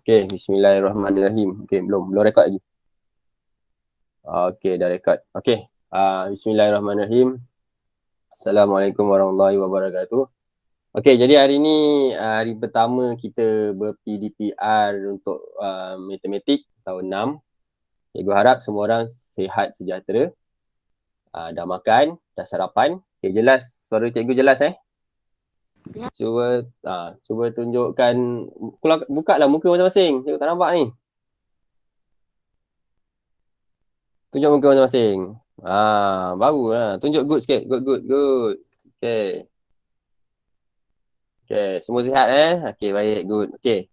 Okay, bismillahirrahmanirrahim. Okay, belum rekod lagi. Okay, dah rekod. Okay, bismillahirrahmanirrahim. Assalamualaikum warahmatullahi wabarakatuh. Okay, jadi hari ni hari pertama kita ber-PDPR untuk matematik tahun 6. Cikgu harap semua orang sihat sejahtera. Dah makan, dah sarapan. Okay, jelas? Suara cikgu jelas Cuba tunjukkan, buka lah muka masing-masing. Cikgu tak nampak ni. Tunjuk muka masing-masing. Barulah. Tunjuk good sikit. Good. Okay. Okay, semua sihat Okay, baik, good. Okay.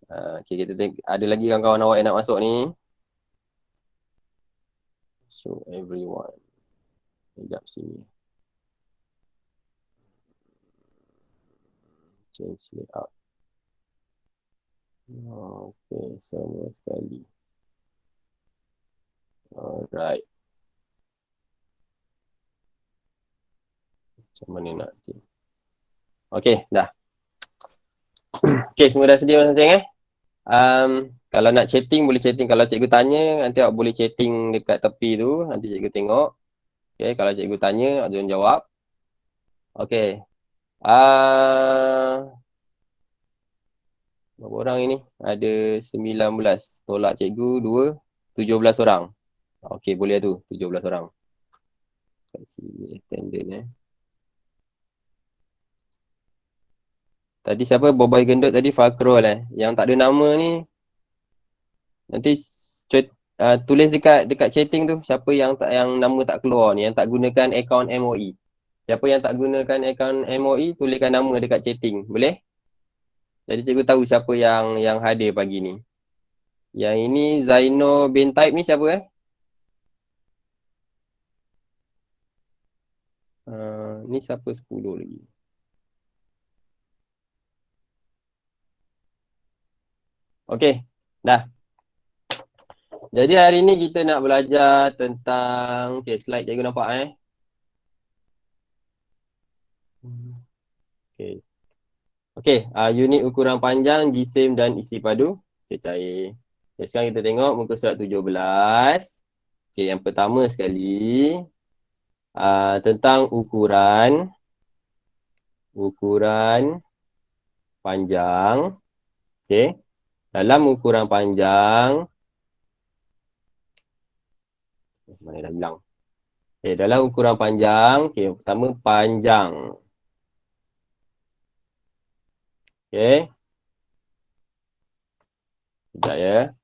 Okay, kita ada lagi kawan-kawan awak yang nak masuk ni. So, everyone. Sekejap sini. Change layout. Okay, semua sekali. Alright. Macam mana nak? Okay, dah. Okay, semua dah sedia masing-masing kalau nak chatting, boleh chatting. Kalau cikgu tanya, nanti awak boleh chatting dekat tepi tu. Nanti cikgu tengok. Okay, kalau cikgu tanya, awak jangan jawab. Okay. Berapa orang ini? Ada 19. Tolak cikgu 2. 17 orang. Okay, boleh tu. 17 orang. Kasih attendant Tadi siapa? Bobai gendut tadi Fakrul Yang tak ada nama ni. Nanti tulis dekat chatting tu. Siapa yang nama tak keluar ni. Yang tak gunakan akaun MOE. Siapa yang tak gunakan akaun MOE, tuliskan nama dekat chatting. Boleh? Jadi cikgu tahu siapa yang hadir pagi ni. Yang ini Zaino bin Taib ni siapa ni siapa 10 lagi. Okey, dah. Jadi hari ni kita nak belajar tentang slide cikgu nampak Okey, unit ukuran panjang, jisim dan isi padu cecair. Okay, sekarang kita tengok muka surat 17. Okey, yang pertama sekali tentang ukuran panjang. Okey. Dalam ukuran panjang mana dah hilang. Okey, dalam ukuran panjang, okey, pertama panjang. Okey. Sekejap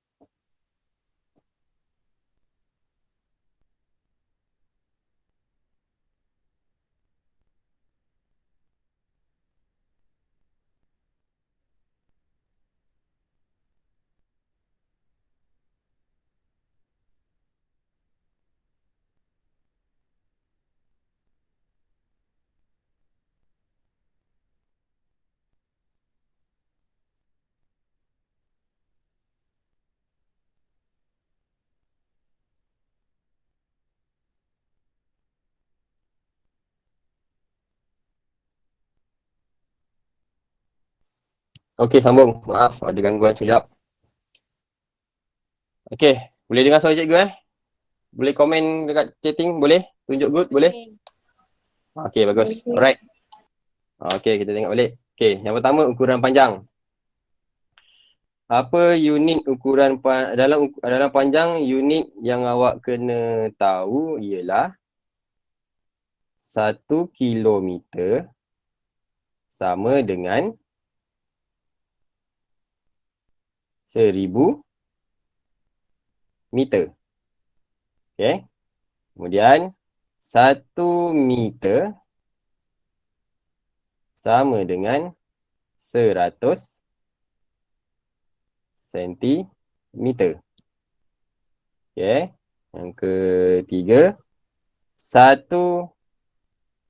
Okey, sambung. Maaf, ada gangguan sekejap. Okey, boleh dengar suara cikgu Boleh komen dekat chatting, boleh? Tunjuk good, boleh? Okey, bagus. Alright. Okey, kita tengok balik. Okey, yang pertama ukuran panjang. Apa unit ukuran dalam panjang, unit yang awak kena tahu ialah 1 kilometer sama dengan 1000 meter. Okey. Kemudian 1 meter sama dengan 100 sentimeter. Okey. Yang ketiga, 1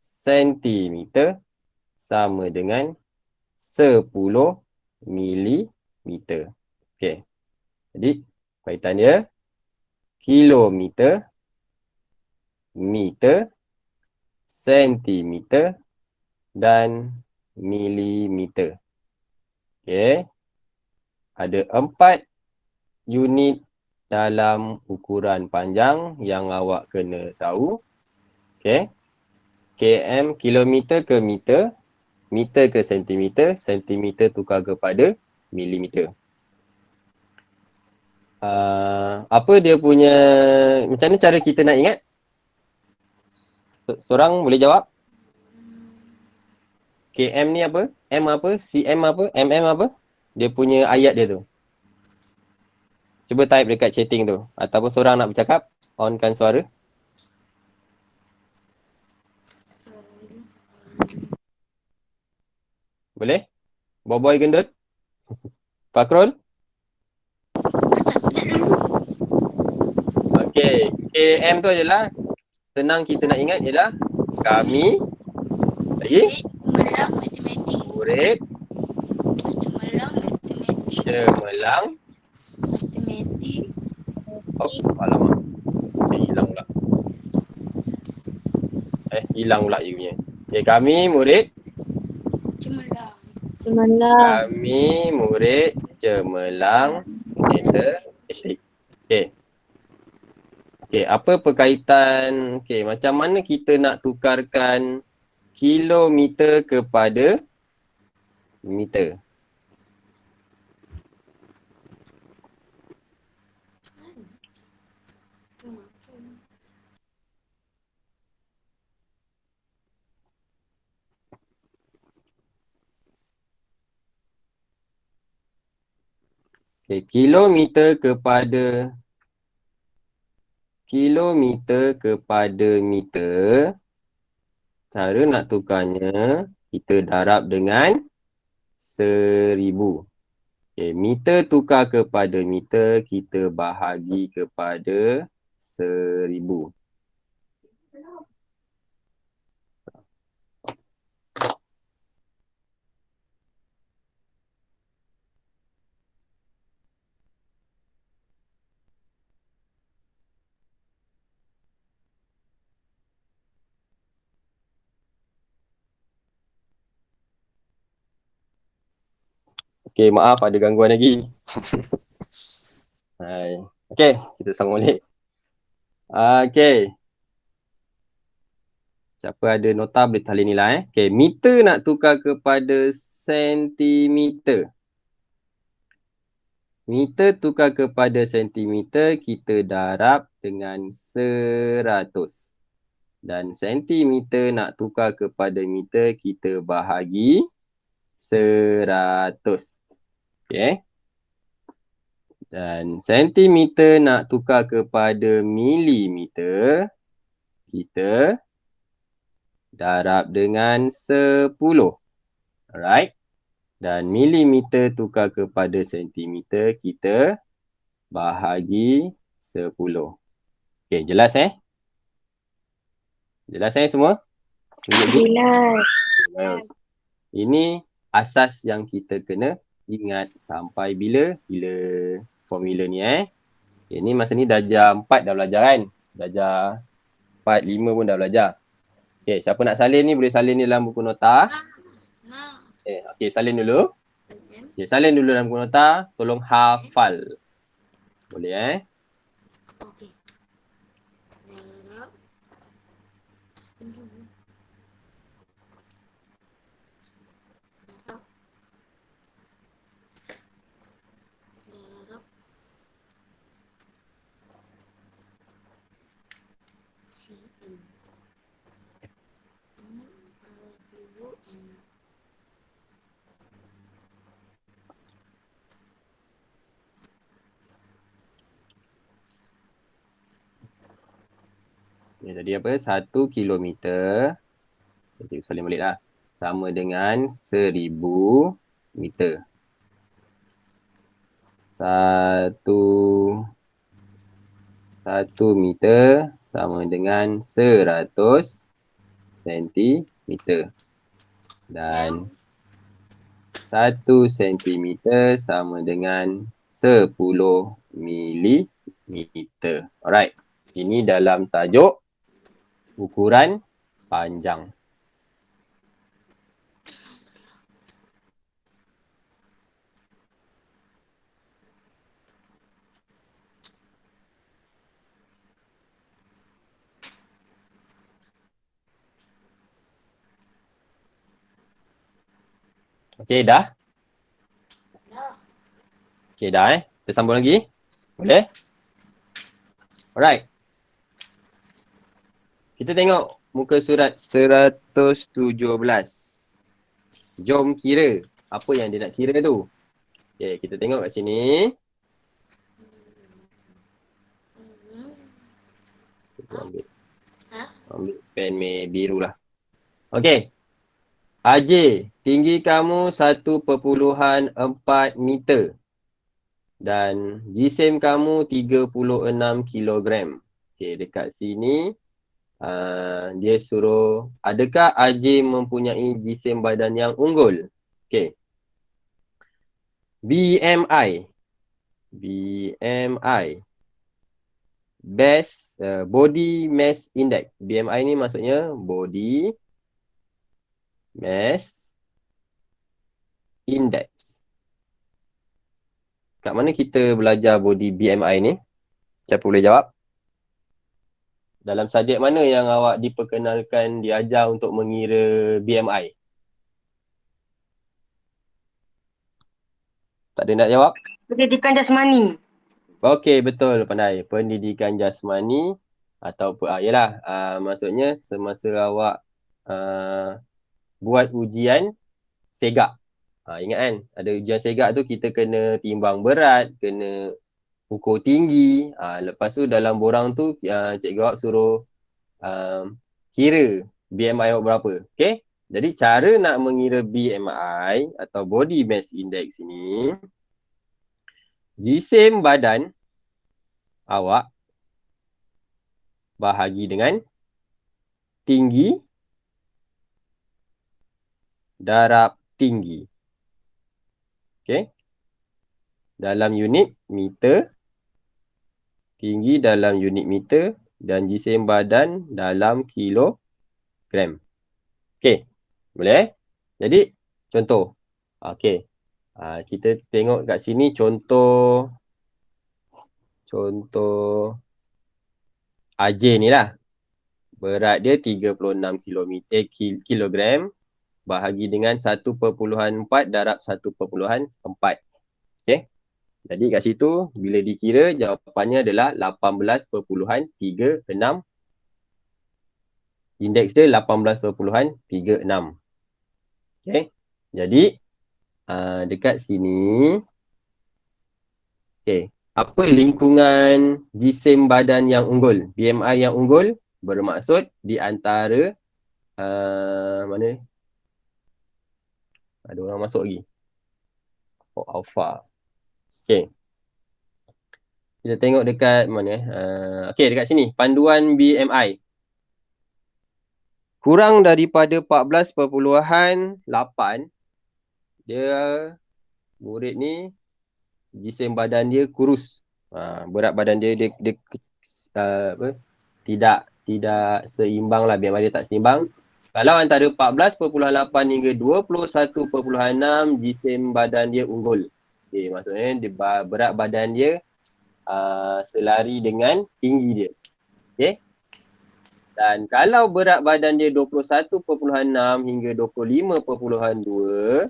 sentimeter sama dengan 10 milimeter. Okey. Jadi, kaitan dia kilometer, meter, sentimeter dan milimeter. Okey. Ada 4 unit dalam ukuran panjang yang awak kena tahu. Okay. km, kilometer ke meter, meter ke sentimeter, sentimeter tukar kepada milimeter. Apa dia punya, macam mana cara kita nak ingat? Seorang boleh jawab? KM ni apa? M apa? CM apa? MM apa? Dia punya ayat dia tu. Cuba type dekat chatting tu. Ataupun seorang nak bercakap, onkan suara. Boleh? Boy gendut? Fakrul? Okey. KM tu adalah, senang kita nak ingat ialah kami, lagi? Murid. Cemerlang. Oh, alamak. Hilang pula. Hilang pula you punya. Okay, kami murid. Cemerlang. Kami murid cemerlang matematik. Okay. Okay, apa perkaitan, okay, macam mana kita nak tukarkan kilometer kepada meter? Okay, kilometer kepada meter, cara nak tukarnya, kita darab dengan 1000. Okay, meter tukar kepada meter, kita bahagi kepada 1000. Okay, maaf ada gangguan lagi. Hai. Okay, kita sambung balik. Okay. Siapa ada nota boleh talih nilai. Okay, meter nak tukar kepada sentimeter. Meter tukar kepada sentimeter, kita darab dengan 100. Dan sentimeter nak tukar kepada meter, kita bahagi 100. Okay. Dan sentimeter nak tukar kepada milimeter, kita darab dengan 10. Alright. Dan milimeter tukar kepada sentimeter, kita bahagi 10. Okay, jelas Jelas semua? Jelas. Ini asas yang kita kena ingat sampai bila formula ni Ini masa ni darjah 4 dah belajar kan? Darjah 4, 5 pun dah belajar. Okay, siapa nak salin ni boleh salin ni dalam buku nota. Okay, salin dulu. Okay, salin dulu dalam buku nota. Tolong hafal. Boleh Okey. Jadi apa? 1 kilometer. Jadi salin balik lah. Sama dengan 1000 meter. 1 meter sama dengan 100 sentimeter. Dan 1 sentimeter sama dengan 10 milimeter. Alright. Ini dalam tajuk ukuran panjang. Okey, dah? Dah. Okey, dah Kita sambung lagi. Boleh? Alright. Kita tengok muka surat 117. Jom kira. Apa yang dia nak kira tu? Okey, kita tengok kat sini. Kita ambil pen biru lah. Okey. AJ, tinggi kamu 1.4 meter. Dan jisim kamu 36 kilogram. Okey, dekat sini dia suruh, adakah AJ mempunyai jisim badan yang unggul? Okey. BMI. Best Body Mass Index. BMI ni maksudnya Body Mass Index. Kat mana kita belajar body BMI ni? Siapa boleh jawab? Dalam subjek mana yang awak diperkenalkan, diajar untuk mengira BMI? Tak ada nak jawab? Pendidikan jasmani. Okey, betul, pandai. Pendidikan jasmani ataupun yalah, maksudnya semasa awak buat ujian segak. Ingat kan, ada ujian segak tu kita kena timbang berat, kena ukur tinggi. Lepas tu dalam borang tu cikgu awak suruh kira BMI awak berapa. Okey? Jadi cara nak mengira BMI atau Body Mass Index ni, jisim badan awak bahagi dengan tinggi darab tinggi. Okey? Dalam unit meter, tinggi dalam unit meter dan jisim badan dalam kilogram. Okey. Boleh? Jadi contoh. Okey. Kita tengok kat sini contoh AJ ni lah. Berat dia 36 kilogram bahagi dengan 1.4 darab 1.4. Okey. Jadi kat situ bila dikira jawapannya adalah 18.36. Indeks dia 18.36. Okey. Jadi dekat sini, okey, apa lingkungan jisim badan yang unggul? BMI yang unggul bermaksud di antara mana? Ada orang masuk lagi. Alpha. Okey. Kita tengok dekat mana okey, dekat sini panduan BMI. Kurang daripada 14.8, dia murid ni jisim badan dia kurus. Berat badan dia tidak seimbang lah, BMI dia tak seimbang. Kalau antara 14.8 hingga 21.6, jisim badan dia unggul. Okay, maksudnya berat badan dia selari dengan tinggi dia. Okay. Dan kalau berat badan dia 21.6 hingga 25.2,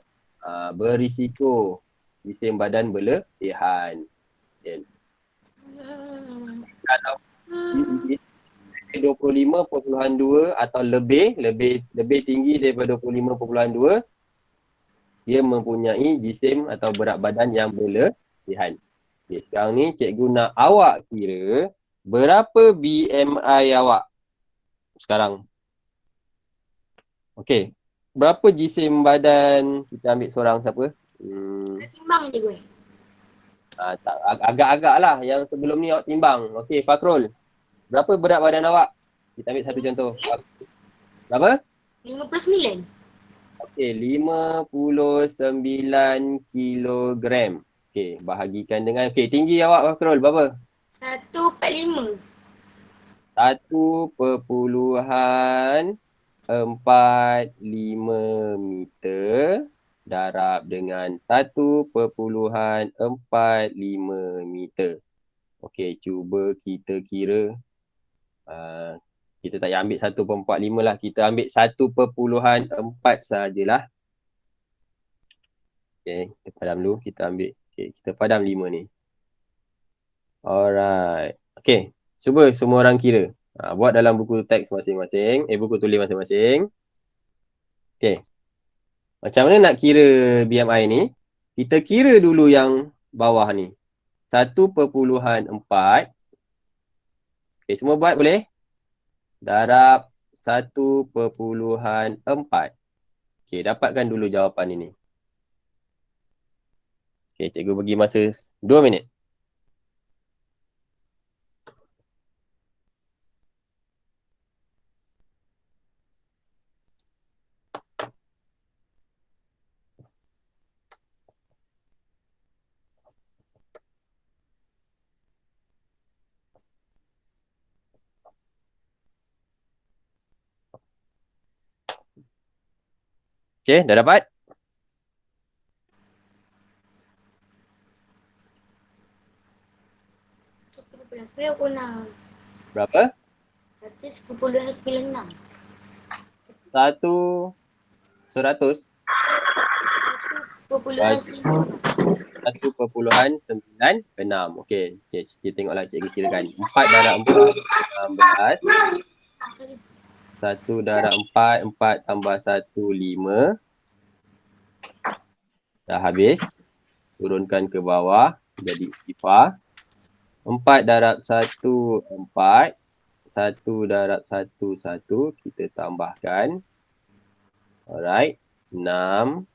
berisiko jisim badan berlebihan. Okay. Kalau 25.2 atau lebih tinggi daripada 25.2, dia mempunyai jisim atau berat badan yang berlebihan. Okay, sekarang ni cikgu nak awak kira berapa BMI awak sekarang. Okey. Berapa jisim badan? Kita ambil seorang siapa? Timbang je gue. Agak-agak lah. Yang sebelum ni awak timbang. Okey, Fakrul. Berapa berat badan awak? Kita ambil satu contoh. Berapa? 59. Okey, 59 kilogram. Okey, bahagikan dengan, okey, tinggi awak Fakrul berapa? 145. 1.45 meter darab dengan 1.45 meter. Okey, cuba kita kira. Kita tak payah ambil 1.45 lah. Kita ambil 1.4 sajalah. Okay, kita padam dulu. Kita ambil. Okay, kita padam 5 ni. Alright. Okay, cuba semua orang kira. Buat dalam buku teks masing-masing. Buku tulis masing-masing. Okay. Macam mana nak kira BMI ni? Kita kira dulu yang bawah ni. 1.4. Okay, semua buat boleh? Darab 1.4. Okay, dapatkan dulu jawapan ini. Okay, cikgu bagi masa 2 minit. Okay, dah dapat? Berapa? 1.96. 100. 1.96. Okey, kita tengoklah cikgu kirakan. 4 darab 4, 16. 1 darab 4, 4 tambah 1, 5. Dah habis. Turunkan ke bawah. Jadi sifar. 4 darab 1, 4. 1 darab 1, 1. Kita tambahkan. Alright. 6,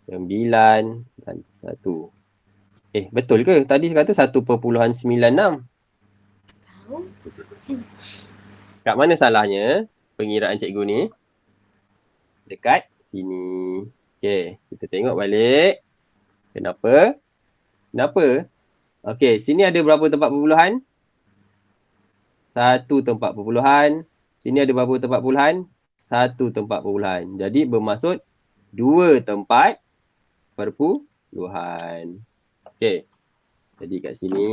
9 dan 1. Betul ke? Tadi kata 1.96. Tahu. Kat mana salahnya pengiraan cikgu ni? Dekat sini. Okey, kita tengok balik. Kenapa? Okey, sini ada berapa tempat perpuluhan? 1 tempat perpuluhan. Sini ada berapa tempat perpuluhan? 1 tempat perpuluhan. Jadi bermaksud 2 tempat perpuluhan. Okey. Jadi kat sini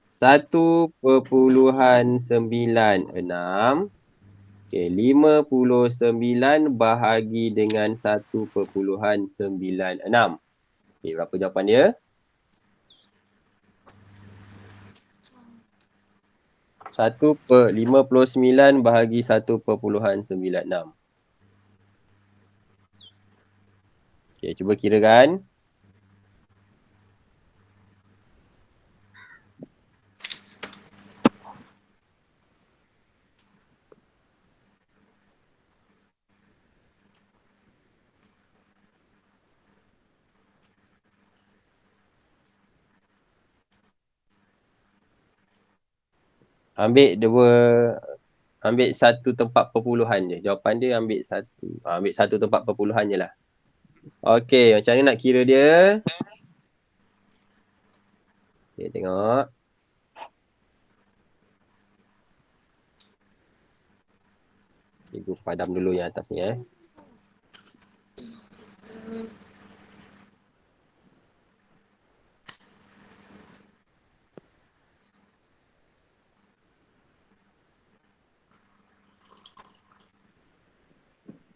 1.96. Okey, 59 bahagi dengan 1.96. Okey, berapa jawapan dia? 59 bahagi 1.96. Okey, cuba kirakan. Ambil satu tempat perpuluhan je. Jawapan dia ambil satu tempat perpuluhan je lah. Okey, macam mana nak kira dia? Okay, tengok. Cikgu padam dulu yang atas ni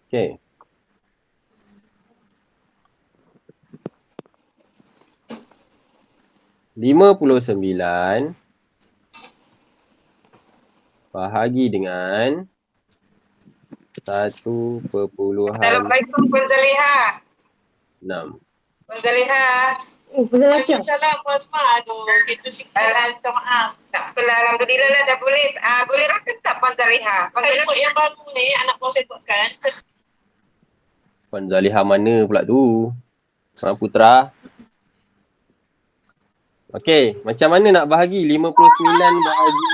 Okey. RM59 bahagi dengan 1.6. Assalamualaikum Puan Zaliha. Puan Zaliha. Waalaikumsalam Puan Asma. Aduh, gitu sikit. Maaf. Tak apalah, alhamdulillah lah dah boleh. Boleh rasa tak Puan Zaliha? Saya buat yang baru ni, anak puan saya buatkan. Puan Zaliha mana pula tu? Puan Putra. Okey, macam mana nak bahagi 59 bahagi?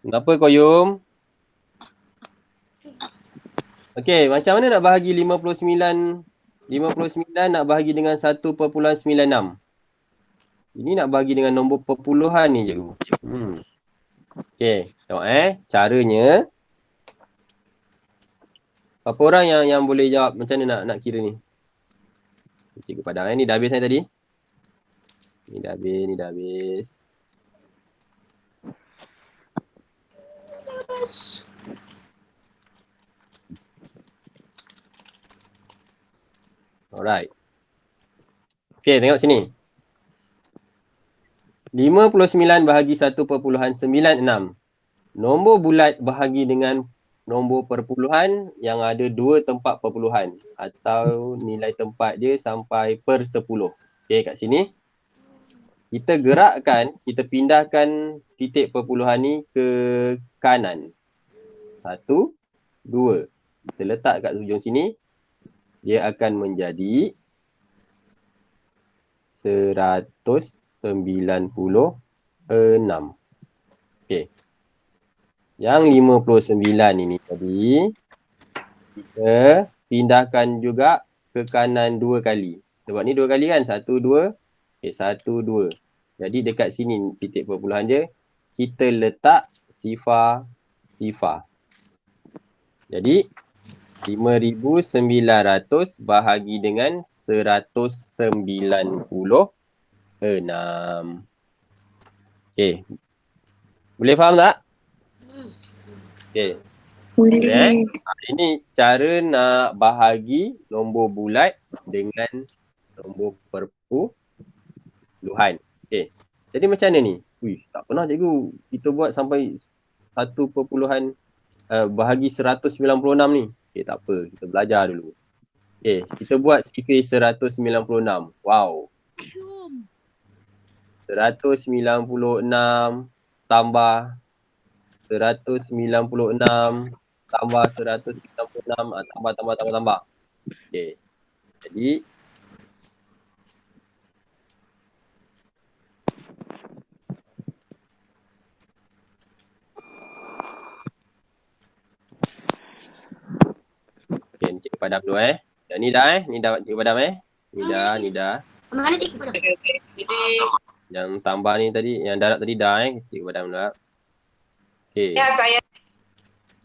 Kenapa Koyum? Okey, macam mana nak bahagi 59 nak bahagi dengan 1.96? Ini nak bahagi dengan nombor perpuluhan ni cikgu. Okey, tengok caranya. Apa orang yang boleh jawab macam mana nak kira ni? Cikgu padang ni dah habis tadi. Ni dah habis. Alright. Okay, tengok sini. 59 bahagi 1.96. Nombor bulat bahagi dengan nombor perpuluhan yang ada 2 tempat perpuluhan atau nilai tempat dia sampai per 10. Okay, kat sini kita gerakkan, kita pindahkan titik perpuluhan ni ke kanan. 1, 2. Kita letak kat hujung sini. Dia akan menjadi 196. Okay. Yang 59 ini tadi, kita pindahkan juga ke kanan 2 kali. Sebab ni 2 kali kan? 1, 2. Okay, 1, 2. Jadi dekat sini titik perpuluhan dia, kita letak sifar. Jadi 5,900 bahagi dengan 196. Okay. Boleh faham tak? Okay. Boleh. Ini cara nak bahagi nombor bulat dengan nombor perpuluhan. Okay. Jadi macam mana ni? Tak pernah cikgu kita buat sampai 1 perpuluhan bahagi 196 ni. Okay, tak apa. Kita belajar dulu. Okay, kita buat sifir 196. Wow. 196 tambah 196 tambah 196 tambah. Okay. Jadi okay, Cikgu padam dulu Ni dah Ni dah Cikgu padam Ni dah. Mana cikgu pada? Yang tambah ni tadi, yang darat tadi dah Cikgu padam dulu. Okay. Ya, saya.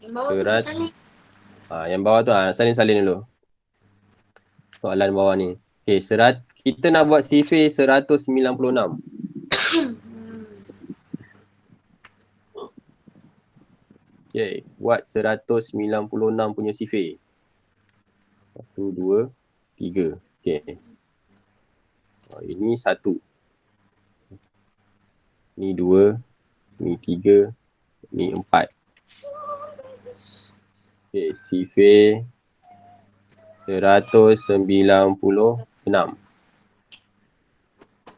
Yang bawah tu salin. Yang bawah tu salin dulu. Soalan bawah ni. Okay, kita nak buat sifir 196. Okay, buat 196 punya sifir. 1, 2, 3. Okay. Ini 1. Ni 2. Ni 3. Ni 4. Okay, sifir 196.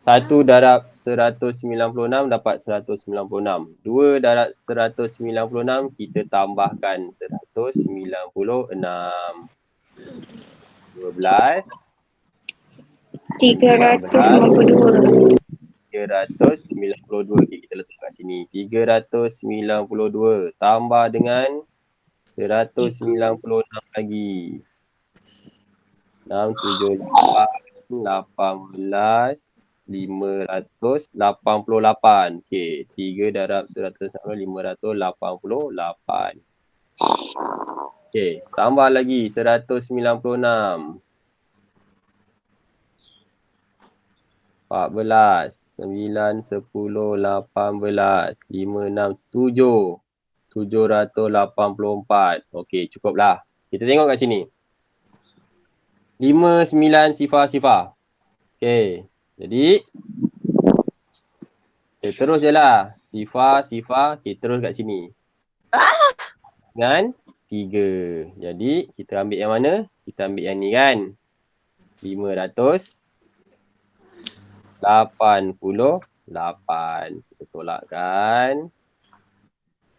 1 darab 196 dapat 196. 2 darab 196 kita tambahkan 196. 12. 392. 392. Okay, kita letak kat sini. 392 tambah dengan 196 lagi. 6, 7, 8, 18, 588. Okay, 3 darab 196, 588. Okay, tambah lagi 196. 14, 9, 10, 18, 5, 6, 7. 784. Okey, cukuplah. Kita tengok kat sini. 5, 9, sifar. Okey, jadi kita terus je lah. Sifar. Okey, terus kat sini. Dengan 3. Jadi, kita ambil yang mana? Kita ambil yang ni kan. 588. Kita tolakkan.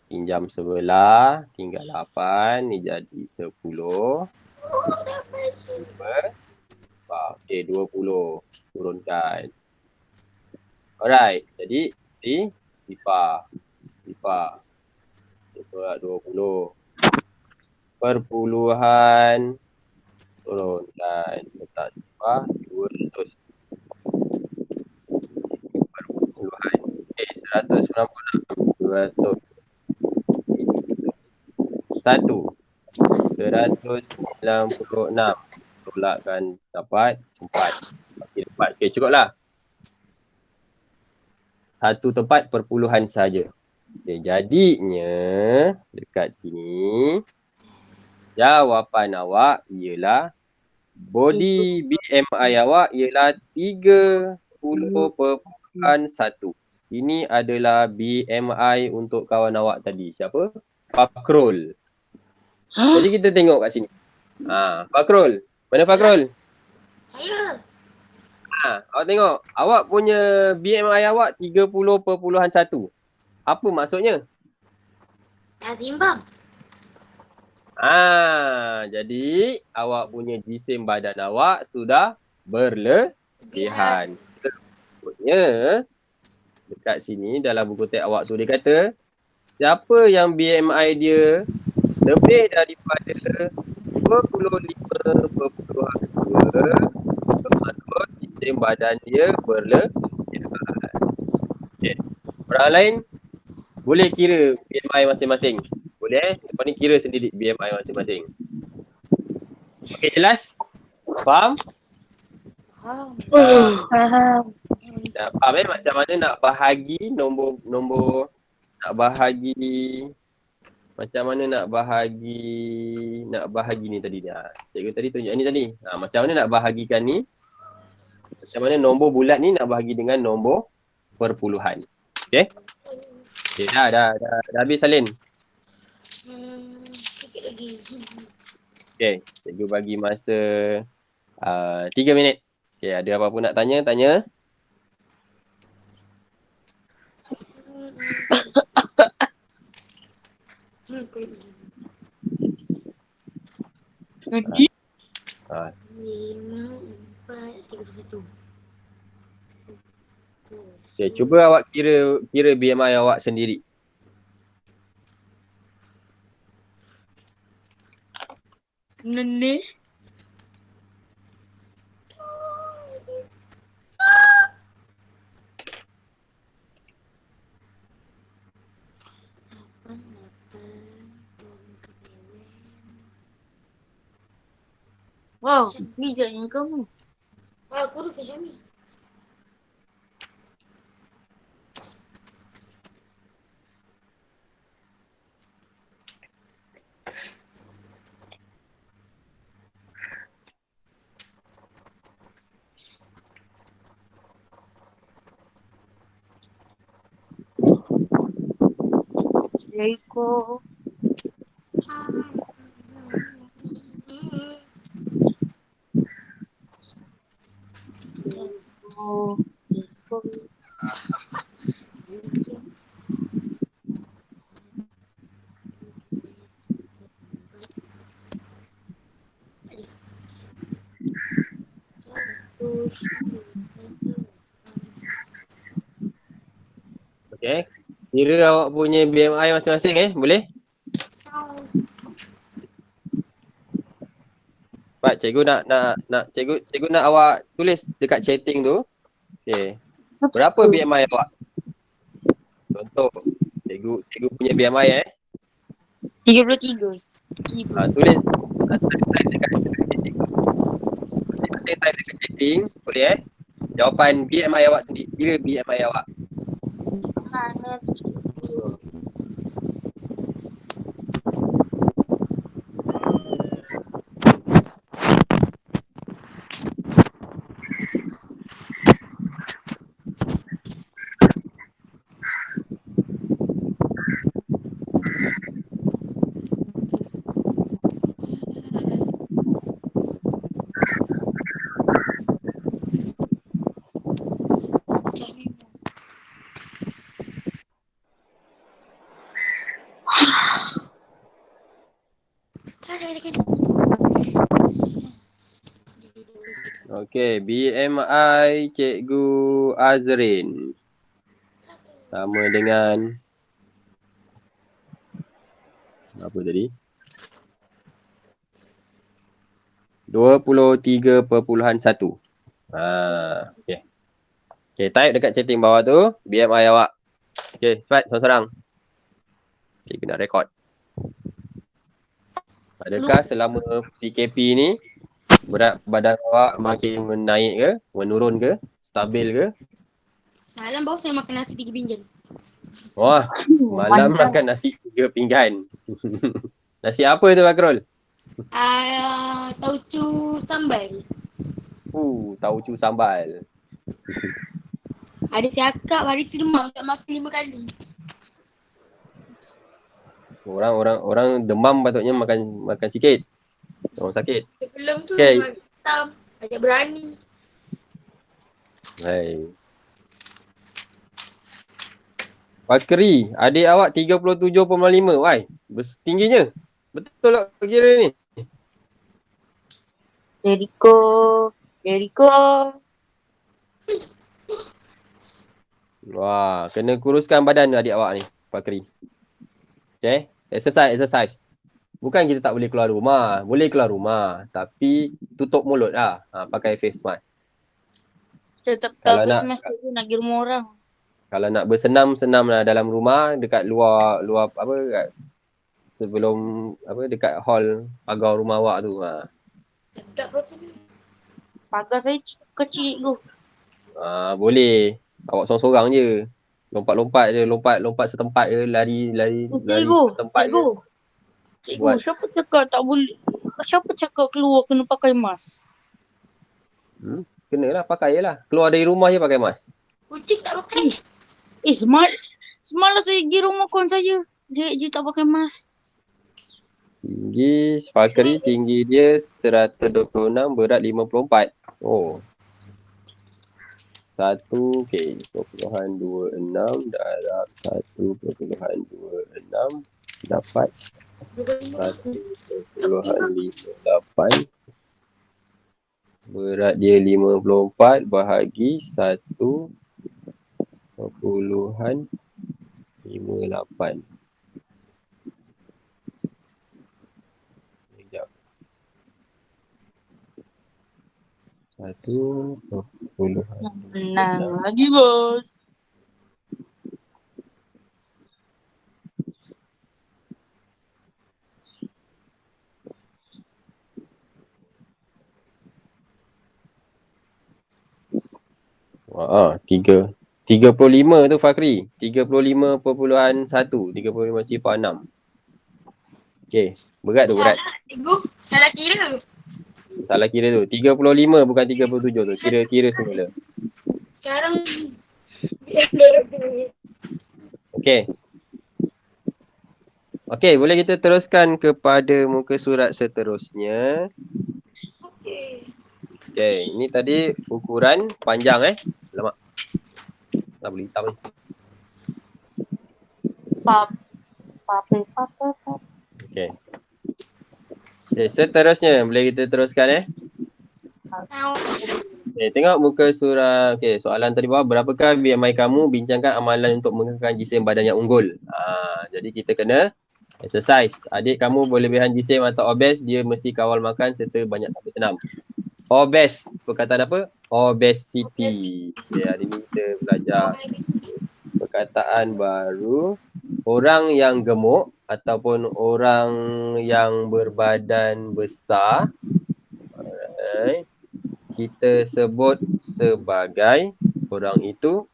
Pinjam sebelah, tinggal 8, ni jadi 10. Okey, 20. Turunkan. Alright, jadi sifar. Kita 20. Perpuluhan. Turunkan. Letak sifar 200. Perpuluhan. Okey, 196. 200. 196. Tolakkan dapat 4. Okey, 4. Okey, cukuplah. Satu tempat perpuluhan saja. Okay, jadinya dekat sini jawapan awak ialah Body BMI awak ialah 30.1. Ini adalah BMI untuk kawan awak tadi. Siapa? Fakrul. Jadi kita tengok kat sini. Fakrul. Mana Fakrul? Saya. Awak tengok. Awak punya BMI awak 30.1. Apa maksudnya? Dah timbang. Jadi awak punya jisim badan awak sudah berlebihan. Sebutnya dekat sini dalam buku teks awak tu dia kata siapa yang BMI dia lebih daripada 25.2 bermaksud jisim badan dia berlebihan. Okay. Orang lain boleh kira BMI masing-masing. Boleh? Lepas ni kira sendiri BMI masing-masing. Okey, jelas? Faham? Faham. Dah faham macam mana nak bahagi nombor nak bahagi macam mana nak bahagi ni tadi ni. Cikgu tadi tunjuk ni tadi. Macam mana nak bahagikan ni? Macam mana nombor bulat ni nak bahagi dengan nombor perpuluhan. Okey? Okey, dah habis salin. Sikit lagi. Okey, cikgu bagi masa 3 minit. Okey, ada apa-apa nak tanya? Tanya. Lagi? 5, 4, 31. Okay, cuba awak kira BMI awak sendiri. Nenek. Wow, bijak yang kamu. Wah, kurus ya Syami. Assalamualaikum. Okay. Kira awak punya BMI masing-masing boleh? Pak, cikgu nak cikgu nak awak tulis dekat chatting tu. Okay. Berapa BMI awak? Contoh, cikgu punya BMI 33. Tulis type dekat chatting. Type dekat chatting, boleh jawapan BMI awak sendiri. Kira BMI awak. Okey, BMI Cikgu Azrin sama dengan apa tadi? 23.1. Okey. Okey, type dekat chatting bawah tu BMI awak. Okey, cepat seorang-seorang. Cikgu nak rekod. Adakah selama PKP ni berat badan awak makin menaik ke, menurun ke, stabil ke? Malam baru saya makan nasi 3 pinggan. Wah, malam makan nasi 3 pinggan. Nasi apa tu Fakrul? Tauco sambal. Tauco sambal. Ada cakap hari tu demam tak makan 5 kali. Orang demam patutnya makan sikit. Orang sakit. Sebelum tu Okay. memang hitam. Banyak berani. Hai. Fakri, adik awak 37.5. Why? Tingginya. Betul tak kira ni? Jericho. Wah, kena kuruskan badan adik awak ni, Fakri. Okay? Exercise. Bukan kita tak boleh keluar rumah. Boleh keluar rumah. Tapi tutup mulut lah. Pakai face mask. Saya tak Kalau tahu nak- semasa tu nak pergi rumah orang. Kalau nak bersenam lah dalam rumah. Dekat luar apa, sebelum dekat hall pagar rumah awak tu. Sedap roti ni. Pagar saya kecil tu. Boleh. Awak sorang-sorang je. Lompat-lompat je. Lompat setempat je. Lari setempat je. Cikgu, siapa cakap tak boleh? Siapa cakap keluar kena pakai mask? Kenalah, pakai je lah. Keluar dari rumah je pakai mask. Kucing tak pakai. Semalam saya pergi rumah kawan saya. Dia je tak pakai mask. Tinggi, Fakri tinggi dia 126, berat 54. Oh. 1.26 darab 1.26 dapat 1.58. Berat dia 54 bahagi 1.58. Sekejap. 1.58. Tenang lagi bos. Wah, 35 tu Fakri. 35.1. 35.6. Okey, berat tu, berat. Salah, cikgu. Salah kira. Salah kira tu. 35 bukan 37 tu. Kira semula. Sekarang Okey. Okey, boleh kita teruskan kepada muka surat seterusnya. Okey, ini tadi ukuran panjang Alamak. Tak boleh hitam ni. Okey. Okey, seterusnya boleh kita teruskan tengok muka surah. Okey, soalan tadi bawah, berapakah BMI kamu? Bincangkan amalan untuk mengekalkan jisim badan yang unggul. Jadi kita kena exercise. Adik kamu berlebihan jisim atau obes, dia mesti kawal makan serta banyak tak bersenam. Obes, perkataan apa? Obesity. Okay, hari ni kita belajar perkataan baru. Orang yang gemuk ataupun orang yang berbadan besar, kita sebut sebagai orang itu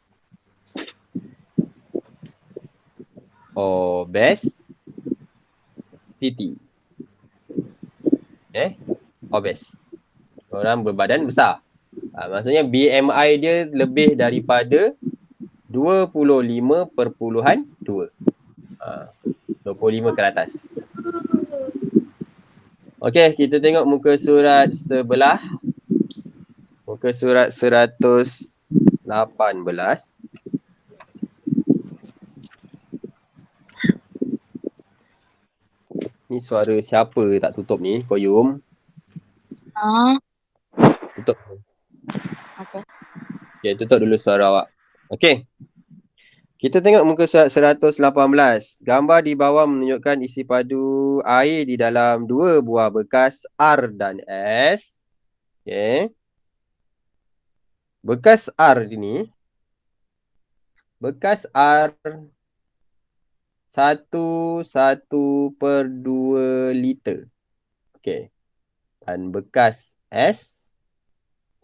obesity. Obes. Orang berbadan besar. Maksudnya BMI dia lebih daripada 25.2. 25 ke atas. Okey, kita tengok muka surat sebelah. Muka surat 118. Ni suara siapa tak tutup ni? Koyum. Tutup. Okey. Okay, tutup dulu suara awak. Okey. Kita tengok muka surat 118. Gambar di bawah menunjukkan isi padu air di dalam dua buah bekas R dan S. Okey. Bekas R ini, bekas R 1/2 liter. Okey. Dan bekas S,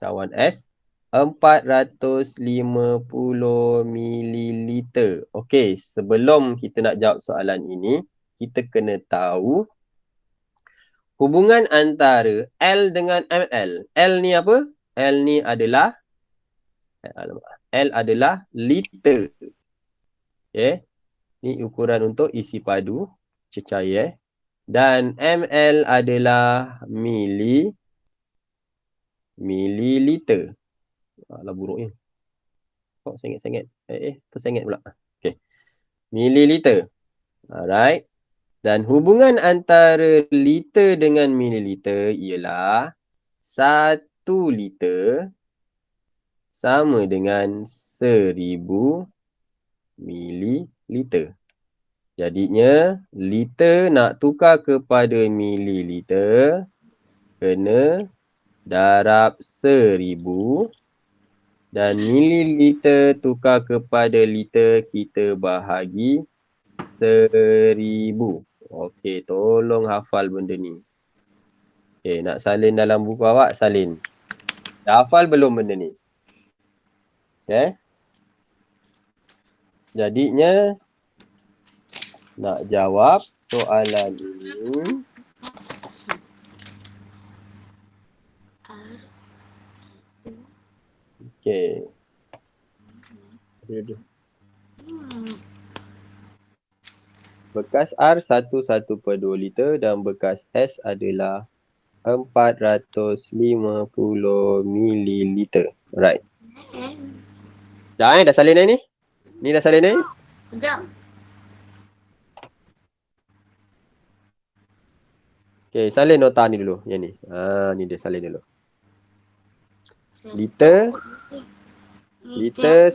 cawan S, 450 mililiter. Okey, sebelum kita nak jawab soalan ini, kita kena tahu hubungan antara L dengan ml. L ni apa? L ni adalah liter. Okay. Ni ukuran untuk isi padu cecair. Dan ml adalah mililiter. Alah buruknya. Kok sengit-sengit? Tersengit pula. Okay. Mililiter. Alright. Dan hubungan antara liter dengan mililiter ialah 1 liter sama dengan 1000 mililiter. Jadinya, liter nak tukar kepada mililiter, kena darab 1000. Dan mililiter tukar kepada liter, kita bahagi 1000. Okey, tolong hafal benda ni. Okey, nak salin dalam buku awak, salin. Dah hafal belum benda ni? Okay. Jadinya, nak jawab soalan ini. Okey. Bekas R 1/2 liter dan bekas S adalah 450 mililiter. Right. Dah dah salin dah ni? Ni dah salin dah ni? Sekejap. Okay, salin nota ni dulu. Yang ni. Ni dia salin dulu. Liter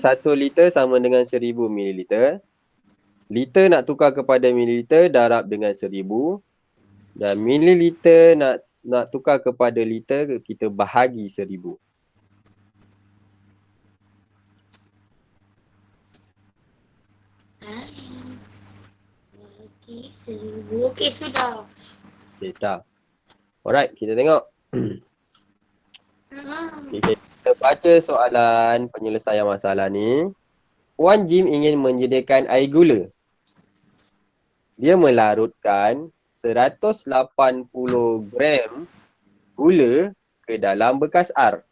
1 liter sama dengan 1000 mililiter. Liter nak tukar kepada mililiter, darab dengan 1000. Dan mililiter nak tukar kepada liter, kita bahagi 1000. Okey, 1000. Okey, sudah. Okay, sudah. Alright, kita tengok. Okay, kita baca soalan penyelesaian masalah ni. Puan Jim ingin menyediakan air gula. Dia melarutkan 180 gram gula ke dalam bekas R.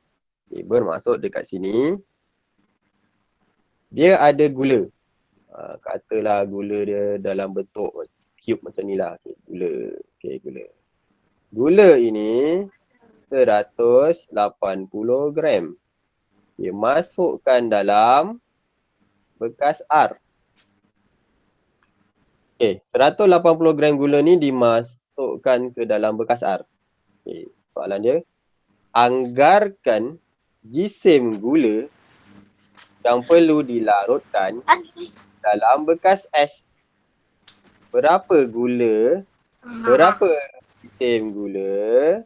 Okay, bermaksud dekat sini, dia ada gula. Katalah gula dia dalam bentuk cube macam ni lah. Okay, gula. Okay, gula. Gula ini 180 gram. Dia masukkan dalam bekas R. Okay, 180 gram gula ni dimasukkan ke dalam bekas R. Okay, soalan dia. Anggarkan jisim gula yang perlu dilarutkan dalam bekas S. Berapa jisim gula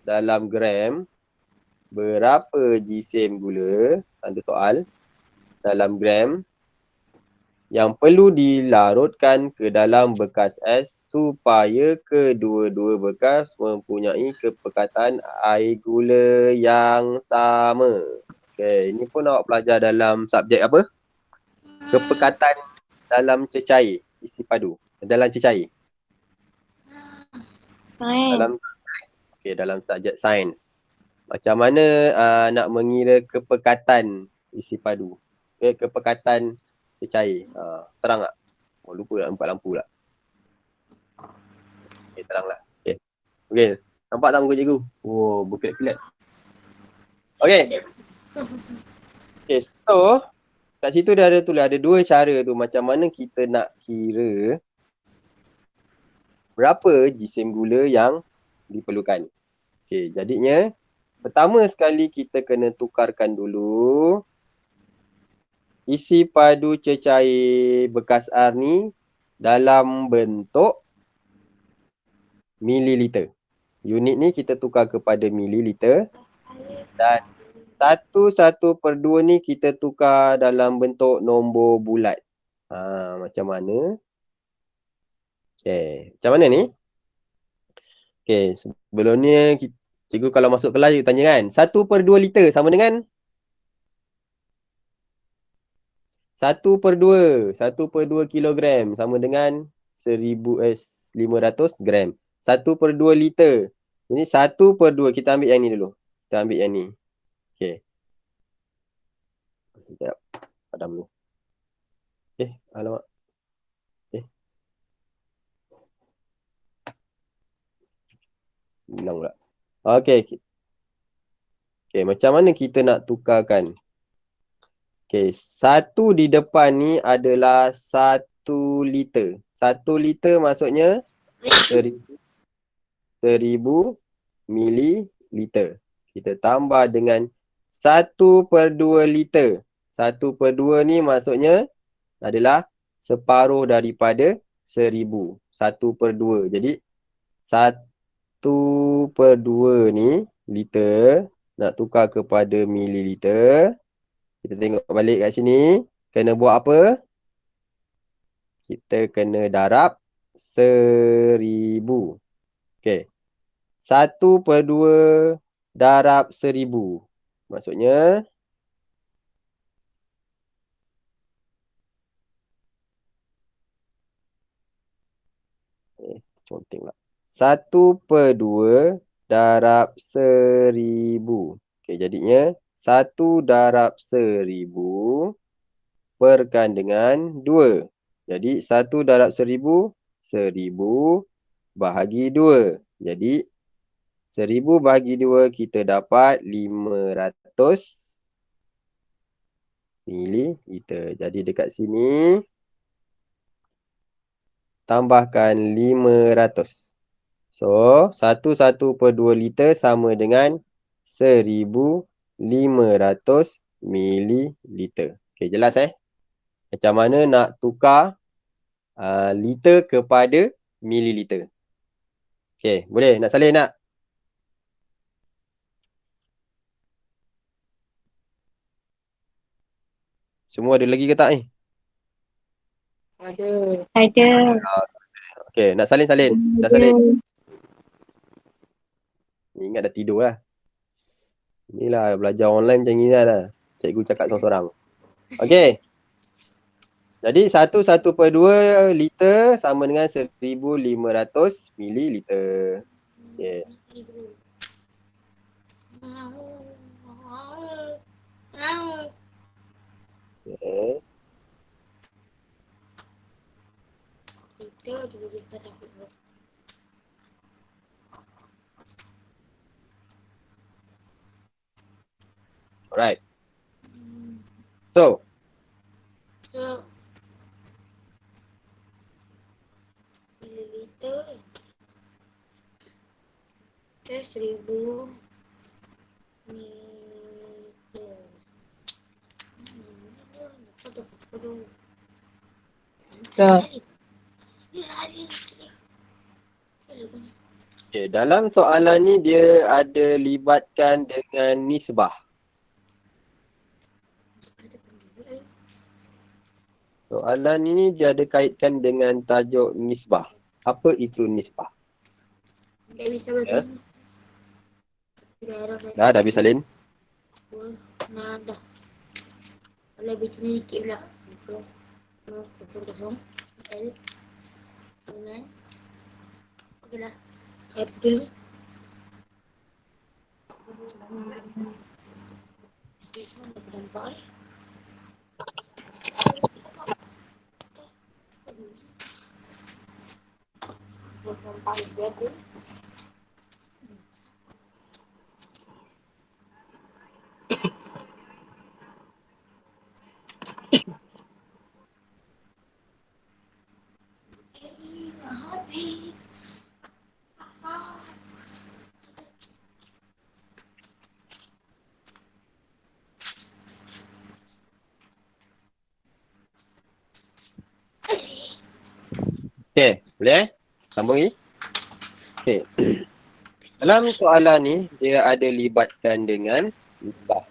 dalam gram? Berapa jisim gula, tanda soal, dalam gram yang perlu dilarutkan ke dalam bekas S supaya kedua-dua bekas mempunyai kepekatan air gula yang sama. Okay, ini pun awak belajar dalam subjek apa? Kepekatan dalam cecair, isi padu. Dalam cecair. Dalam subjek sains. Macam mana nak mengira kepekatan isi padu? Okay, kepekatan cecair. Terang tak? Lupa nak nampak lampu pula. Okay, teranglah. Okay. Nampak tak muka cikgu? Oh, berkilat-kilat. Okay. Okay, so kat situ dia ada tulis, ada dua cara tu macam mana kita nak kira berapa jisim gula yang diperlukan. Okay, jadinya pertama sekali kita kena tukarkan dulu isi padu cecair bekas R ni dalam bentuk mililiter. Unit ni kita tukar kepada mililiter. Dan 1/2 ni kita tukar dalam bentuk nombor bulat. Macam mana? Okay, macam mana ni? Okay, sebelum ni cikgu kalau masuk kelas cikgu tanya kan, 1/2 liter sama dengan 1/2 kilogram sama dengan 500 gram. 1/2 liter. Ini 1/2. Kita ambil yang ni dulu. Kita ambil yang ni. Okey. Sekejap. Padam dulu. Alamak. Hilang pula. Okey. Okey, macam mana kita nak tukarkan? Okey, 1 di depan ni adalah 1 liter. 1 liter maksudnya 1000 mililiter. Kita tambah dengan 1/2 liter. 1/2 ni maksudnya adalah separuh daripada 1000. 1/2. Jadi 1/2 ni liter nak tukar kepada mililiter. Kita tengok balik kat sini. Kena buat apa? Kita kena darab 1000. Okey. 1/2 darab 1000. Maksudnya conteng pula. 1/2 darab 1000. Okey, jadinya 1 darab 1000 perkan dengan 2. Jadi 1 darab 1000, 1000 bahagi 2. Jadi 1000 bahagi 2 kita dapat 500 mililiter. Jadi dekat sini tambahkan 500. So 1/2 liter sama dengan 1500 mililiter. Okey, jelas macam mana nak tukar liter kepada mililiter. Okey, boleh? Nak salin tak? Semua ada lagi ke tak ni? Ada. Okey, nak salin. Dah salin. Ingat dah tidur lah. Inilah belajar online macam ni lah. Cikgu cakap seorang-seorang. Okey. Jadi 1/2 liter sama dengan 1500 mililiter. Okey. Okay. Alright. So, mililiter 1000 mililiter. okay, dalam soalan ni dia ada libatkan dengan nisbah. Soalan ini dia ada kaitkan dengan tajuk nisbah. Apa itu nisbah? Tak bisa bahasa. Dah habis salin? Nah, dah. Kalau bikin sedikit pula. Betul kosong. L. Kemudian. Okeylah. Saya betul. Nampak. Nampak dia tu. Okey, boleh? Sambung ni. Okey. Dalam soalan ni, dia ada libatkan dengan nisbah.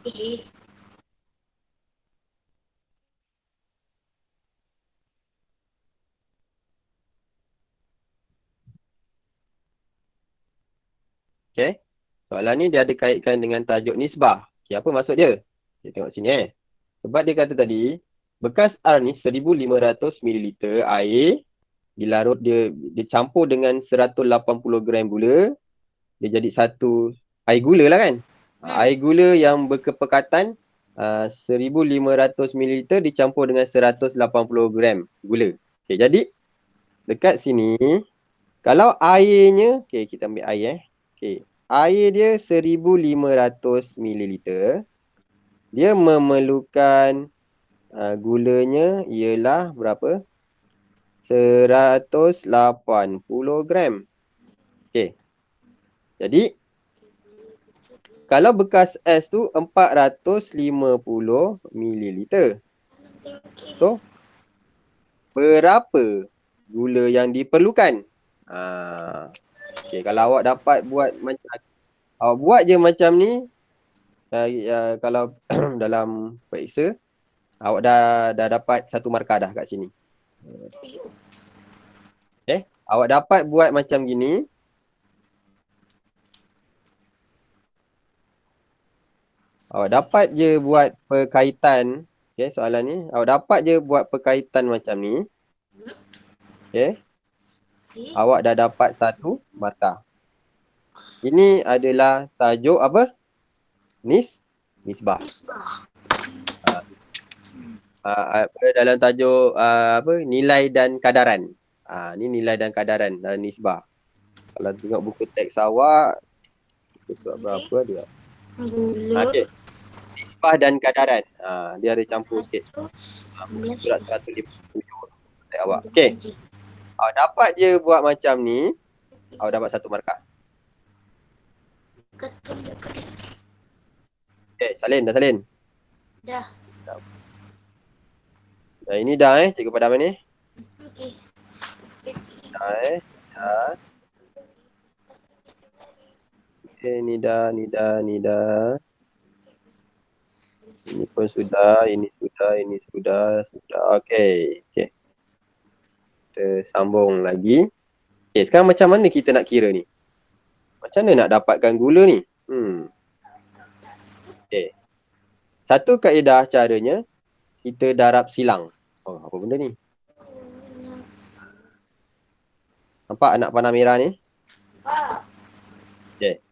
Okey. Soalan ni dia ada kaitkan dengan tajuk nisbah. Okay, apa maksud dia? Kita tengok sini Sebab dia kata tadi, bekas R ni 1500 ml air, dilarut dia campur dengan 180 gram gula, dia jadi satu air gula lah kan? Air gula yang berkepekatan 1500 ml dicampur dengan 180 gram gula. Okay, jadi dekat sini, kalau airnya, okay, kita ambil air Okay. Air dia 1500 ml. Dia memerlukan gulanya ialah berapa? 180 gram. Okay. Jadi, kalau bekas es tu 450 ml. So, berapa gula yang diperlukan? Okay, kalau awak dapat buat macam awak buat je macam ni, kalau dalam periksa, awak dah dapat 1 markah dah kat sini. Okay, awak dapat buat macam gini. Awak dapat je buat perkaitan, okay, soalan ni. Awak dapat je buat perkaitan macam ni. Okay. Awak dah dapat 1 markah. Ini adalah tajuk apa? Nisbah. Dalam tajuk nilai dan kadaran. Ni nilai dan kadaran dalam nisbah. Kalau tengok buku teks awak, berapa dia? Okay. Nisbah dan kadaran. Dia ada campur sikit. Surat 157 awak. Okay. Awak dapat je buat macam ni, awak dapat 1 markah. Okay, salin. Dah salin? Dah. Nah, ini dah Cikgu Padaman ni. Okey. Dah Dah. Okay, ni dah. Ini pun sudah, ini sudah. Okay. Kita sambung lagi. Okay, sekarang macam mana kita nak kira ni? Macam mana nak dapatkan gula ni? Okay. Satu kaedah caranya, kita darab silang. Apa benda ni? Nampak anak panah merah ni? Okay.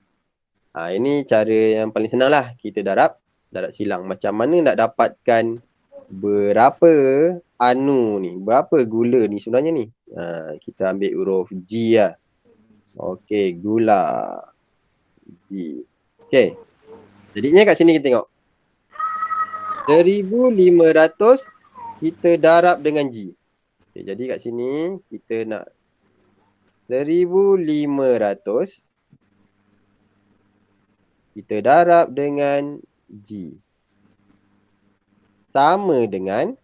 Ini cara yang paling senang lah. Kita darab silang. Macam mana nak dapatkan berapa berapa gula ni sebenarnya ni? Kita ambil huruf G lah. Okey, gula. G. Okey. Jadinya kat sini kita tengok. 1500 kita darab dengan G. Okay, jadi kat sini kita nak 1500 kita darab dengan G. Sama dengan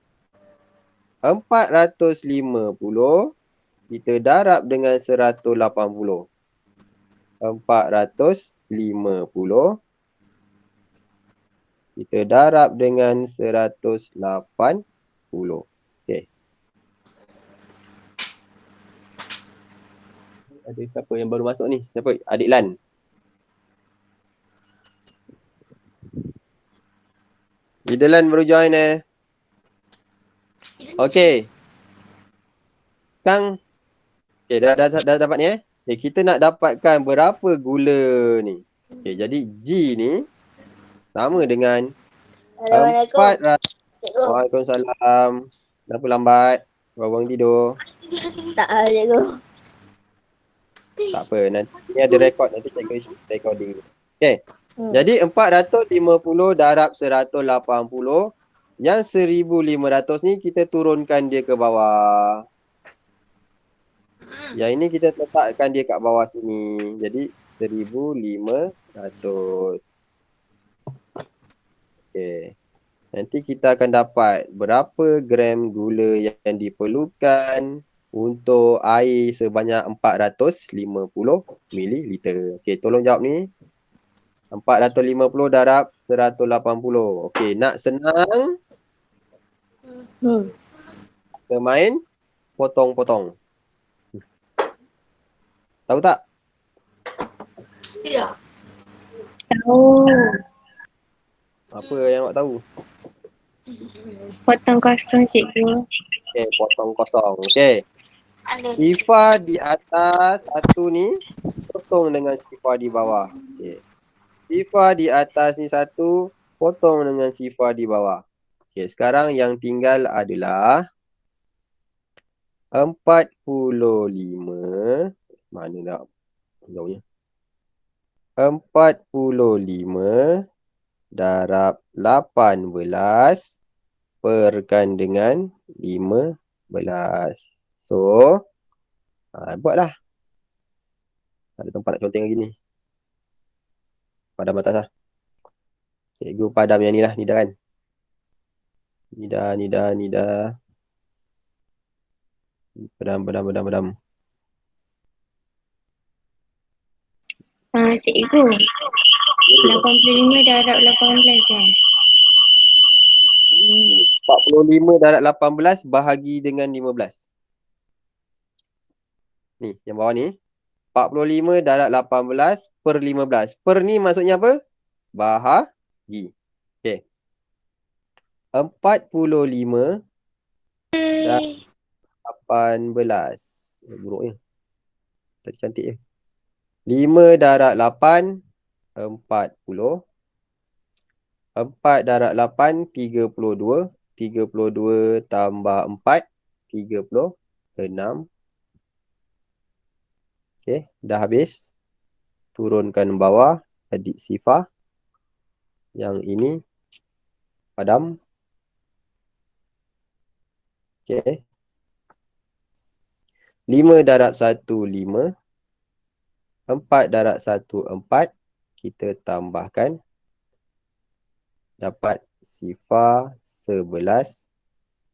450 kita darab dengan 180. 450 kita darab dengan 180. Okey. Ada siapa yang baru masuk ni? Siapa? Adik Lan. Lan baru join Okey. Kang. Okey, dah dapat ni Okay, kita nak dapatkan berapa gula ni. Okey, jadi G ni sama dengan 400. Waalaikumsalam. Kenapa lambat? Baru tidur. Tak ada cikgu. Tak apa, nanti ni ada rekod, nanti cikgu recording. Okey. Jadi 450 darab 180. Yang 1500 ni kita turunkan dia ke bawah. Yang ini kita letakkan dia kat bawah sini. Jadi 1500. Okey. Nanti kita akan dapat berapa gram gula yang diperlukan untuk air sebanyak 450 ml. Okey, tolong jawab ni. 450 darab 180. Okey, nak senang. Kita main potong-potong. Tahu tak? Tidak. Tahu. Apa yang awak tahu? Potong kosong cikgu. Okey, potong kosong. Okey. Sifar di atas satu ni potong dengan sifar di bawah. Okey. Sifar di atas ni satu potong dengan sifar di bawah. Okey, sekarang yang tinggal adalah 45. Mana dah jauhnya? 45 darab 18 perkan dengan 15. So, buatlah. Tak ada tempat nak conteng lagi ni. Padam atas lah. Cikgu padam yang ni lah. Ni dah kan. Ni dah. Padam. Cikgu. 85 darab 18 kan? 45 darab 18 bahagi dengan 15. Ni, yang bawah ni. 45 darab 18 per 15. Per ni maksudnya apa? Bahagi. Okey. 45 darab 18. Buruknya. Tadi cantik je. 5 darab 8, 40. 4 darab 8, 32. 32 tambah 4, 36. Okey, dah habis. Turunkan bawah, adik sifar. Yang ini padam. Okey. 5 darab 1, 5. 4 darab 1, 4. Kita tambahkan. Dapat sifar 11,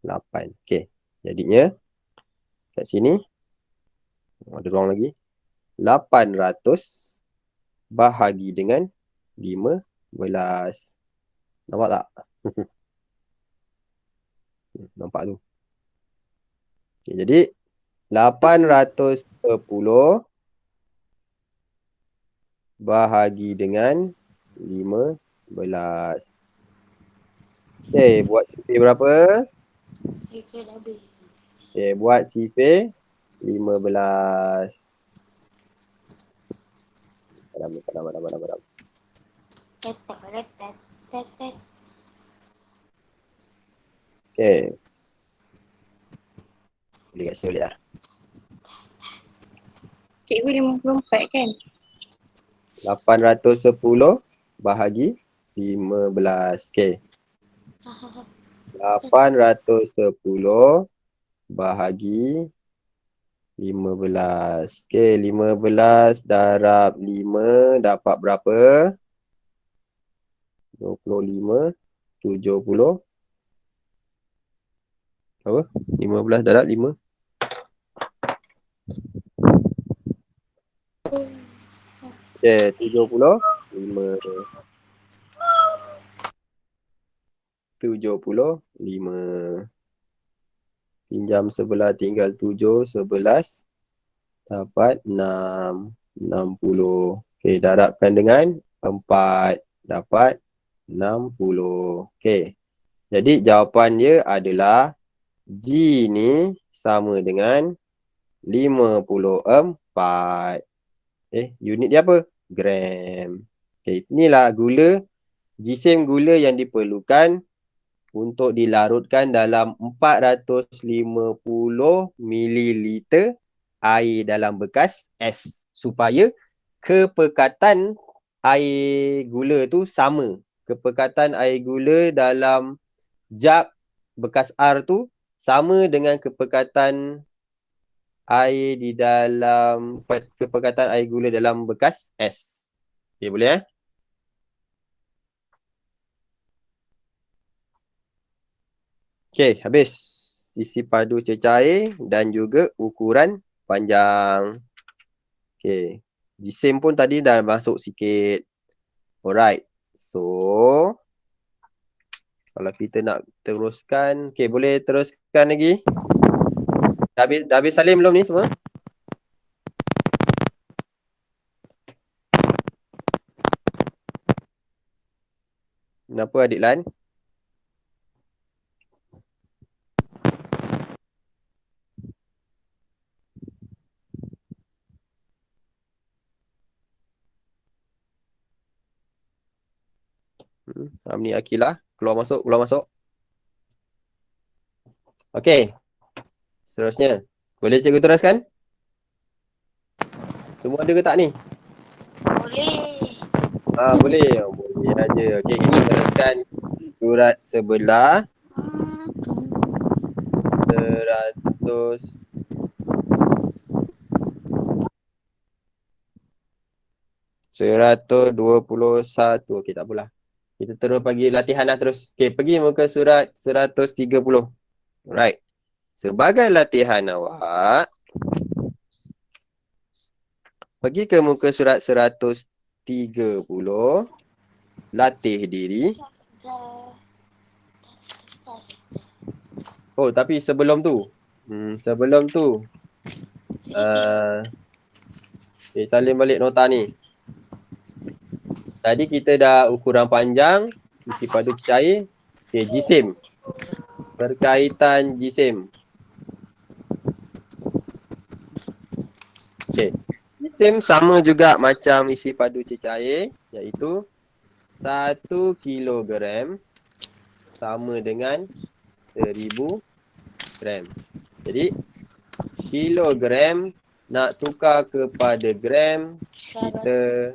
8. Okey. Jadinya, kat sini, ada ruang lagi. 800 bahagi dengan 15. Nampak tak? Nampak tu. Okay, jadi 810 bahagi dengan 15. Okay, buat sifir berapa? Okay, buat sifir 15. Padam. Okay. Boleh kat sini boleh lah. Cikgu 54 kan? 810 bahagi 15. Okay. 810 bahagi 15. Okay, 15 darab 5 dapat berapa? 25, 70. Apa? 15 darab 5. Okay, 70. 5. 75. Pinjam sebelah tinggal 7, 11. Dapat 6. 60. Okay, darabkan dengan 4. Dapat 60. Okay. Jadi jawapan dia adalah G ni sama dengan 54. Unit dia apa? Gram. Okay, inilah gula. Jisim gula yang diperlukan untuk dilarutkan dalam 450 ml air dalam bekas es supaya kepekatan air gula tu sama. Kepekatan air gula dalam jug bekas R tu sama dengan kepekatan air di dalam kepekatan air gula dalam bekas es. Okay, boleh Okay, habis. Isi padu cecair air dan juga ukuran panjang. Okay. Jisim pun tadi dah masuk sikit. Alright. So, kalau kita nak teruskan. Okay, boleh teruskan lagi? Dah habis salin belum ni semua? Kenapa adik Lan? Amni Akilah. Keluar masuk, keluar masuk. Okey. Seterusnya. Boleh cikgu teruskan? Semua ada ke tak ni? Boleh. Boleh. Boleh aja. Okey, kita teruskan surat sebelah. 121. Okey, tak apalah. Kita terus bagi latihan lah terus. Okey, pergi muka surat 130. Alright. Sebagai latihan awak, pergi ke muka surat 130. Latih diri. Oh, tapi sebelum tu. Salin balik nota ni. Tadi kita dah ukuran panjang, isi padu cair. Okey, jisim. Berkaitan jisim. Okey. Jisim sama juga macam isi padu cair, iaitu 1 kilogram sama dengan 1000 gram. Jadi, kilogram nak tukar kepada gram, kita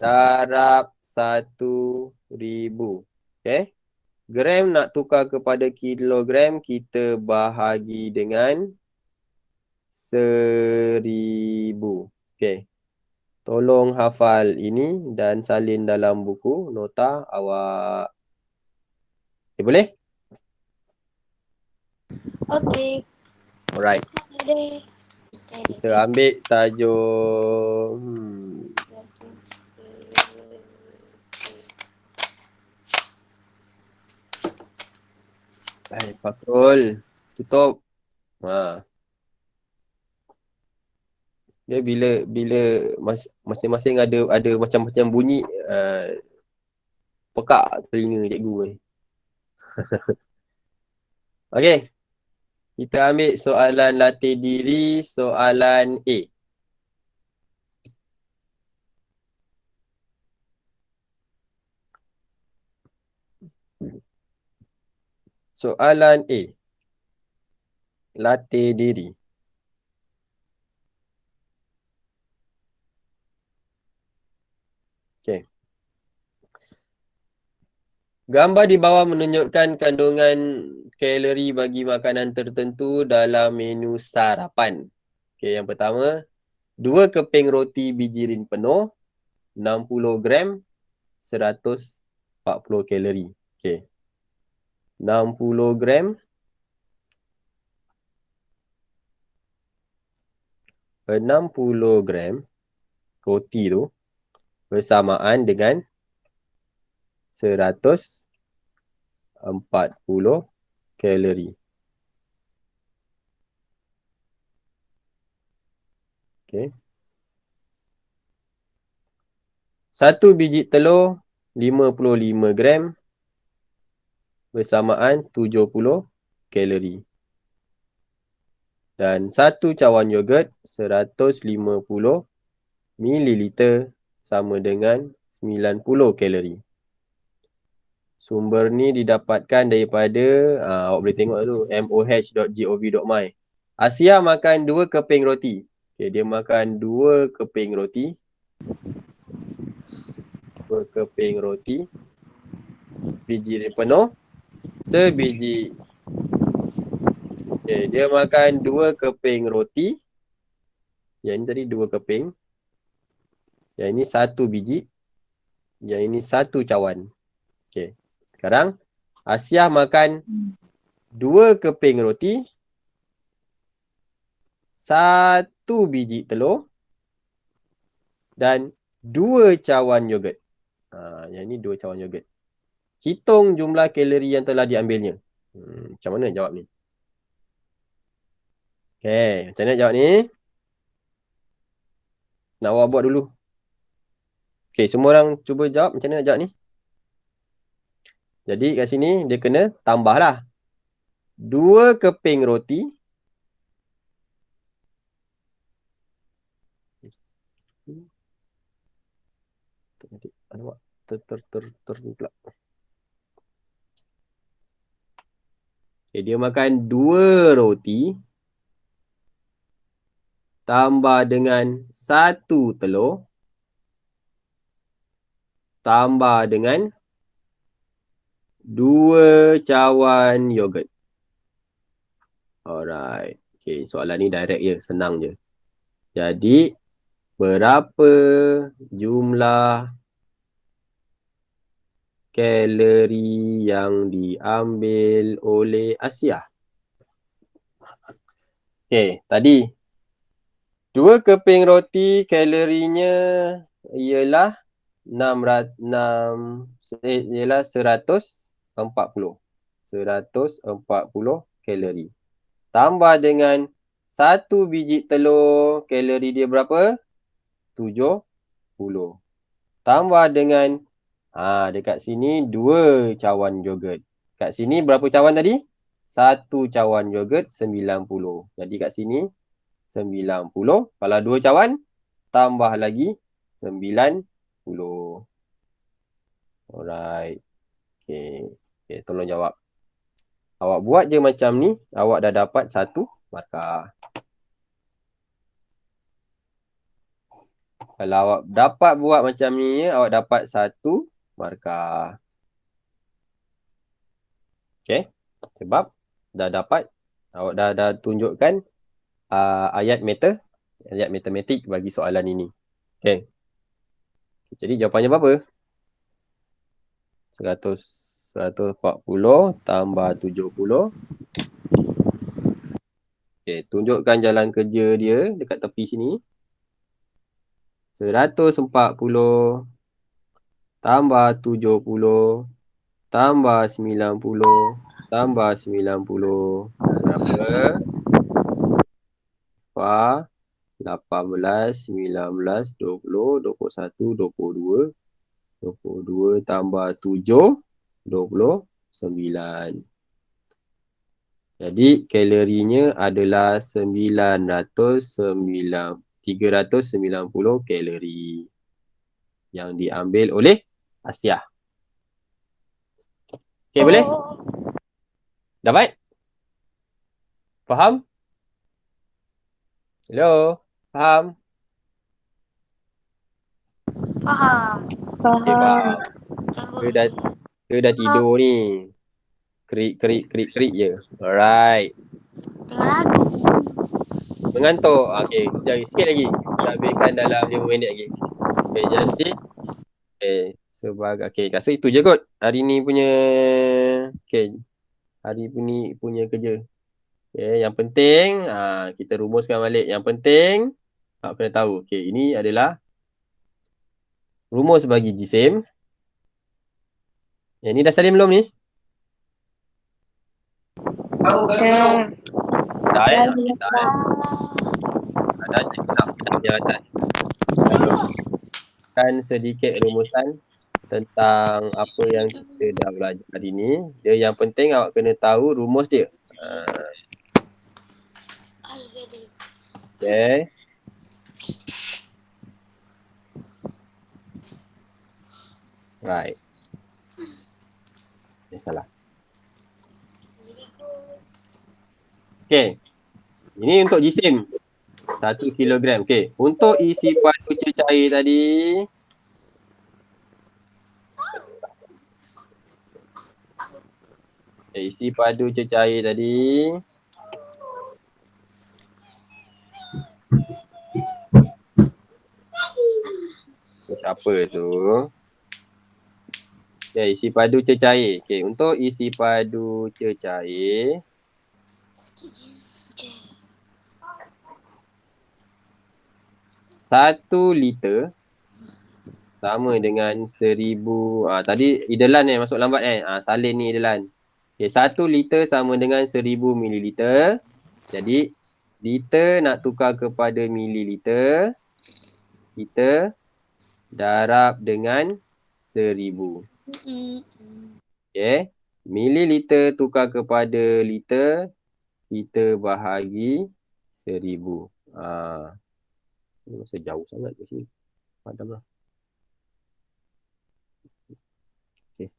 darab 1000. Okay. Gram nak tukar kepada kilogram, kita bahagi dengan 1000. Okay. Tolong hafal ini dan salin dalam buku nota awak. Okay, boleh? Okey. Alright. Boleh. Kita ambil tajuk. Baik, Fakrul. Tutup. Dia bila masing-masing ada macam-macam bunyi, pekak telinga cikgu ni. Okey. Kita ambil soalan latih diri, soalan A. Soalan A. Latih diri. Okey. Gambar di bawah menunjukkan kandungan kalori bagi makanan tertentu dalam menu sarapan. Okey, yang pertama, 2 keping roti biji rin penuh, 60 gram, 140 kalori. Okey. 60 gram, 60 gram roti tu bersamaan dengan 140 kalori. Okey. 1 biji telur 55 gram bersamaan 70 kalori. Dan 1 cawan yogurt 150 mililiter sama dengan 90 kalori. Sumber ni didapatkan daripada, awak boleh tengok tu, moh.gov.my. Asia makan 2 keping roti. Okay, dia makan 2 keping roti. 2 keping roti. Biji rin penuh. Sebiji. Okay, dia makan 2 keping roti. Yang ini tadi 2 keping. Yang ini 1 biji. Yang ini 1 cawan. Okay. Sekarang, Asia makan 2 keping roti, 1 biji telur dan 2 cawan yogurt. Yang ni 2 cawan yogurt. Hitung jumlah kalori yang telah diambilnya. Macam mana jawab ni? Okay, macam mana jawab ni? Nak awak buat dulu. Okay, semua orang cuba jawab. Macam mana nak jawab ni? Jadi kat sini dia kena tambahlah. 2 keping roti. Alamak, pula. Okay, dia makan 2 roti tambah dengan 1 telur tambah dengan 2 cawan yogurt. Alright. Okay, soalan ni direct je, senang je. Jadi, berapa jumlah kalori yang diambil oleh Asia? Okay, tadi 2 keping roti kalorinya ialah 140. 140 kalori. Tambah dengan 1 biji telur, kalori dia berapa? 70. Tambah dengan dekat sini 2 cawan yogurt. Kat sini berapa cawan tadi? 1 cawan yogurt 90. Jadi kat sini 90. Kalau 2 cawan, tambah lagi 90. Alright. Okay. Okay, tolong jawab. Awak buat je macam ni, awak dah dapat 1 markah. Kalau awak dapat buat macam ni, awak dapat 1 markah. Okay. Sebab dah dapat, awak dah tunjukkan ayat matematik bagi soalan ini. Okay. Jadi jawapannya berapa? 140 tambah 70. Okay, tunjukkan jalan kerja dia dekat tepi sini. 140 tambah 70 tambah 90 tambah 90. Berapa? 18, 19, 20, 21, 22. 22 tambah 7, 29. Jadi kalorinya adalah 390 kalori yang diambil oleh Asia. Okay, boleh? Dapat? Faham? Hello? Faham? Faham. Okay, faham. Dia dah tidur ni. Kerik je. Alright. Dengar lagu. Mengantuk. Okay, sekejap sikit lagi. Kita habiskan dalam 5 minit lagi. Okay, jadi rasa itu je kot hari ni punya hari ni punya kerja. Okay, yang penting kita rumuskan balik. Yang penting awak kena tahu. Okay, ini adalah rumus bagi jisim. Ni dah salin belum ni? Dah cakap yang atas. Kan sedikit rumusan tentang apa yang kita dah belajar hari ni. Dia yang penting awak kena tahu rumus dia. Okay. Right. Salah. Okay. Ini untuk jisim. 1 kilogram. Okay. Untuk isi padu cecair tadi. Okay, isi padu cecair tadi. Siapa tu? Okay, isi padu cecair. Okay, untuk isi padu cecair. Satu liter sama dengan 1000. Tadi idelan masuk lambat salin ni idelan. Okay, 1 liter sama dengan 1000 mililiter. Jadi liter nak tukar kepada mililiter. Kita darab dengan 1000. Okay. Mililiter tukar kepada liter, kita bahagi 1000. Ini masa jauh sangat ke sini. Padam lah. Okay.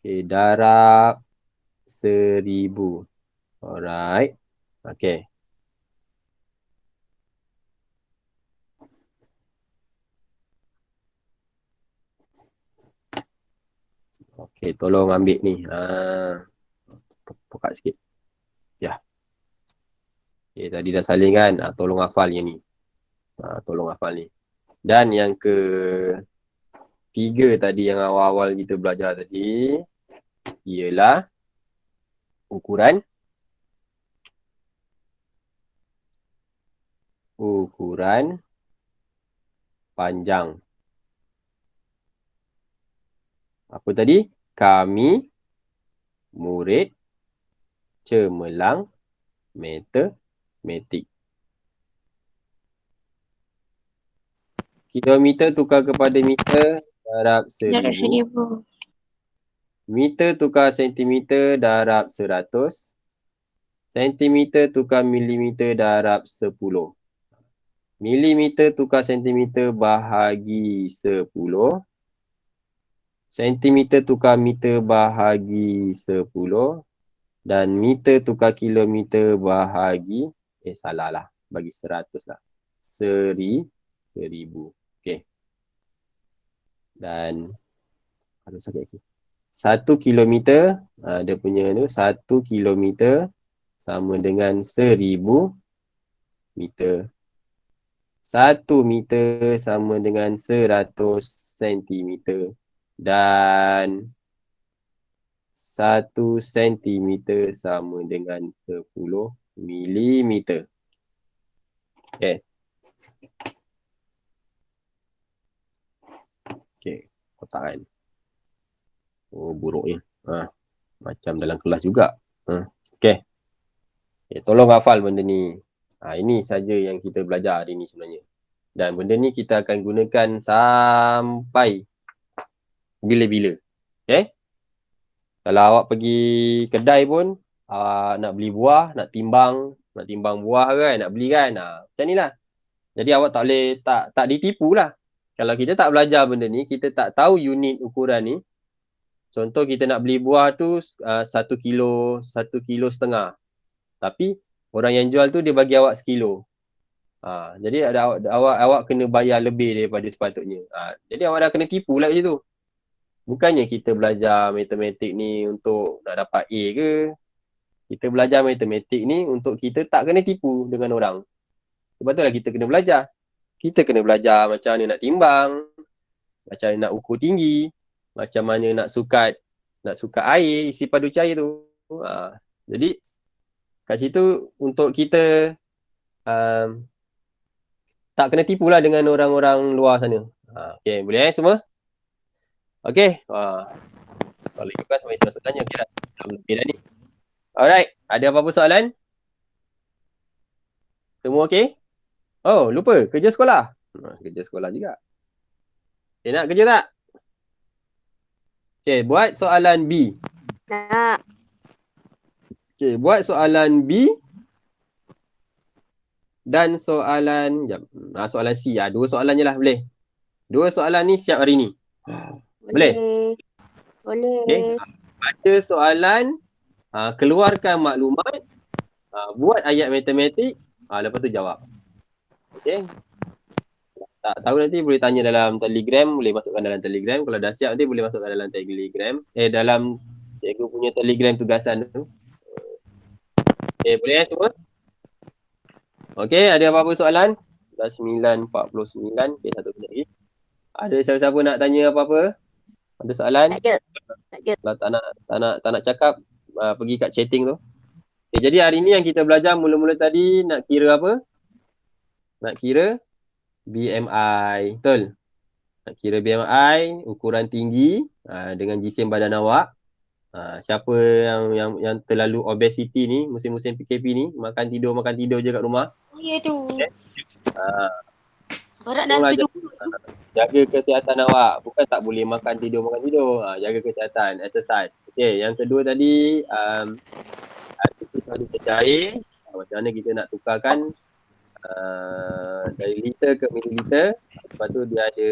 Okay, darab 1000. Alright. Okay. Okay, tolong ambil ni. Buka sikit. Ya. Okay, tadi dah salin kan. Tolong hafal yang ni. Tolong hafal ni. Dan yang ketiga tadi yang awal-awal kita belajar tadi ialah ukuran panjang. Apa tadi? Kami murid cemerlang matematik. Kilometer tukar kepada meter, darab 1000. Meter tukar sentimeter, darab 100. Sentimeter tukar milimeter, darab 10. Milimeter tukar sentimeter bahagi 10. Sentimeter tukar meter bahagi 10. Dan meter tukar kilometer bahagi, salah lah, bagi 100 lah. 1000. Okay. Dan ada sakit lagi. 1 kilometer, dia punya tu 1 kilometer sama dengan 1000 meter. 1 meter sama dengan 100 sentimeter. Dan 1 sentimeter sama dengan 10 milimeter. Okay. Okay, kotak kan. Oh, buruknya. Macam dalam kelas juga. Okay. Tolong hafal benda ni. Ini saja yang kita belajar hari ni sebenarnya. Dan benda ni kita akan gunakan sampai bila-bila. Okay. Kalau awak pergi kedai pun, nak beli buah, nak timbang buah kan, nak beli kan. Macam ni lah. Jadi awak tak boleh, tak ditipu lah. Kalau kita tak belajar benda ni, kita tak tahu unit ukuran ni. Contoh kita nak beli buah tu 1 kilo, 1,5 kilo. Tapi orang yang jual tu dia bagi awak 1 kilo. Jadi awak kena bayar lebih daripada sepatutnya. Jadi awak dah kena tipu lah kat situ. Bukannya kita belajar matematik ni untuk nak dapat A ke. Kita belajar matematik ni untuk kita tak kena tipu dengan orang. Sebab tu lah kita kena belajar. Kita kena belajar macam mana nak timbang, macam mana nak ukur tinggi, macam mana nak sukat air, isi padu cair tu. Jadi kat situ untuk kita tak kena tipu lah dengan orang-orang luar sana. Okay, boleh semua? Okay. Kalau ikut kan sampai selesai tanya. Okay dah. Lebih dah ni. Alright. Ada apa-apa soalan? Semua okay? Oh, lupa. Kerja sekolah. Kerja sekolah juga. Okay, nak kerja tak? Okay, buat soalan B. Nak. Okay, buat soalan B. Dan soalan, soalan C. 2 soalan je lah, boleh? 2 soalan ni siap hari ni. Boleh? Boleh. Okay. Baca soalan, keluarkan maklumat, buat ayat matematik, lepas tu jawab. Okay. Tak tahu nanti boleh tanya dalam Telegram, boleh masukkan dalam Telegram. Kalau dah siap nanti boleh masukkan dalam Telegram. Dalam cikgu punya Telegram tugasan tu. Okay, boleh semua? Okay, ada apa-apa soalan? Dah 9:49. Okay, satu minit lagi. Ada siapa-siapa nak tanya apa-apa? Ada soalan? Tak ada. Kalau tak nak cakap, pergi kat chatting tu. Okay, jadi hari ni yang kita belajar mula-mula tadi nak kira apa? Nak kira BMI. Betul? Nak kira BMI, ukuran tinggi dengan jisim badan awak. Siapa yang terlalu obesity ni, musim-musim PKP ni, makan tidur je kat rumah. Ya tu. Okay. Berat Tolong dalam ajar. 70. Jaga kesihatan awak. Bukan tak boleh makan tidur. Jaga kesihatan. Exercise. Okay, yang kedua tadi, kita ada cair. Macam mana kita nak tukarkan dari liter ke mililiter. Lepas tu dia ada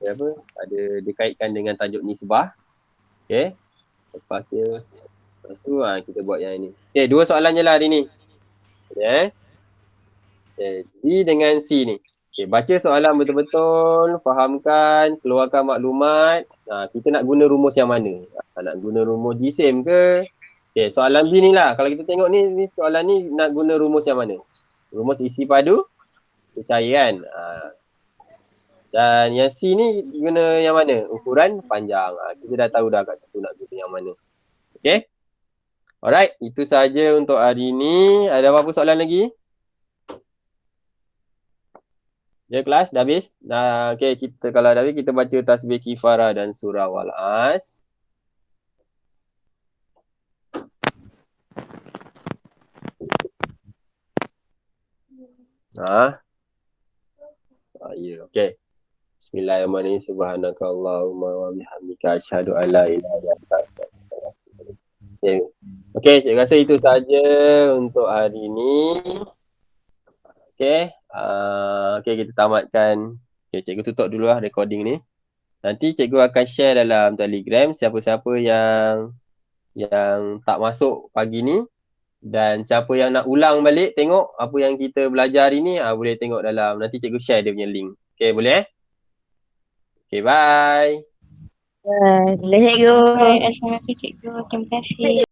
dia kaitkan dengan tajuk nisbah. Okay. Lepas tu kita buat yang ini. Okay, 2 soalan je lah hari ni. Okay. D dengan C ni. Okay, baca soalan betul-betul, fahamkan, keluarkan maklumat. Kita nak guna rumus yang mana? Nak guna rumus jisim ke? Okay, soalan B ni lah. Kalau kita tengok ni soalan ni nak guna rumus yang mana? Rumus isi padu, cairan. Dan yang C ni guna yang mana? Ukuran panjang. Kita dah tahu dah kat situ nak guna yang mana. Okay? Alright, itu sahaja untuk hari ni. Ada apa-apa soalan lagi? Ya kelas, dah habis? Okay, kalau dah habis, kita baca tasbih kifarah dan surah Wal-As. Ya, okay. Bismillahirrahmanirrahim. Subhanakallahumma wa bihamdika asyhadu an la ilaha illa anta astaghfiruka wa atubu ilaik. Okay, saya rasa itu sahaja untuk hari ini. Okay. Okay, kita tamatkan. Okay, cikgu tutup dulu lah recording ni. Nanti cikgu akan share dalam Telegram siapa-siapa yang tak masuk pagi ni dan siapa yang nak ulang balik tengok apa yang kita belajar hari ni, boleh tengok dalam, nanti cikgu share dia punya link. Okay, boleh? Okay, bye. Boleh cikgu. Baik, Assalamualaikum cikgu. Terima kasih.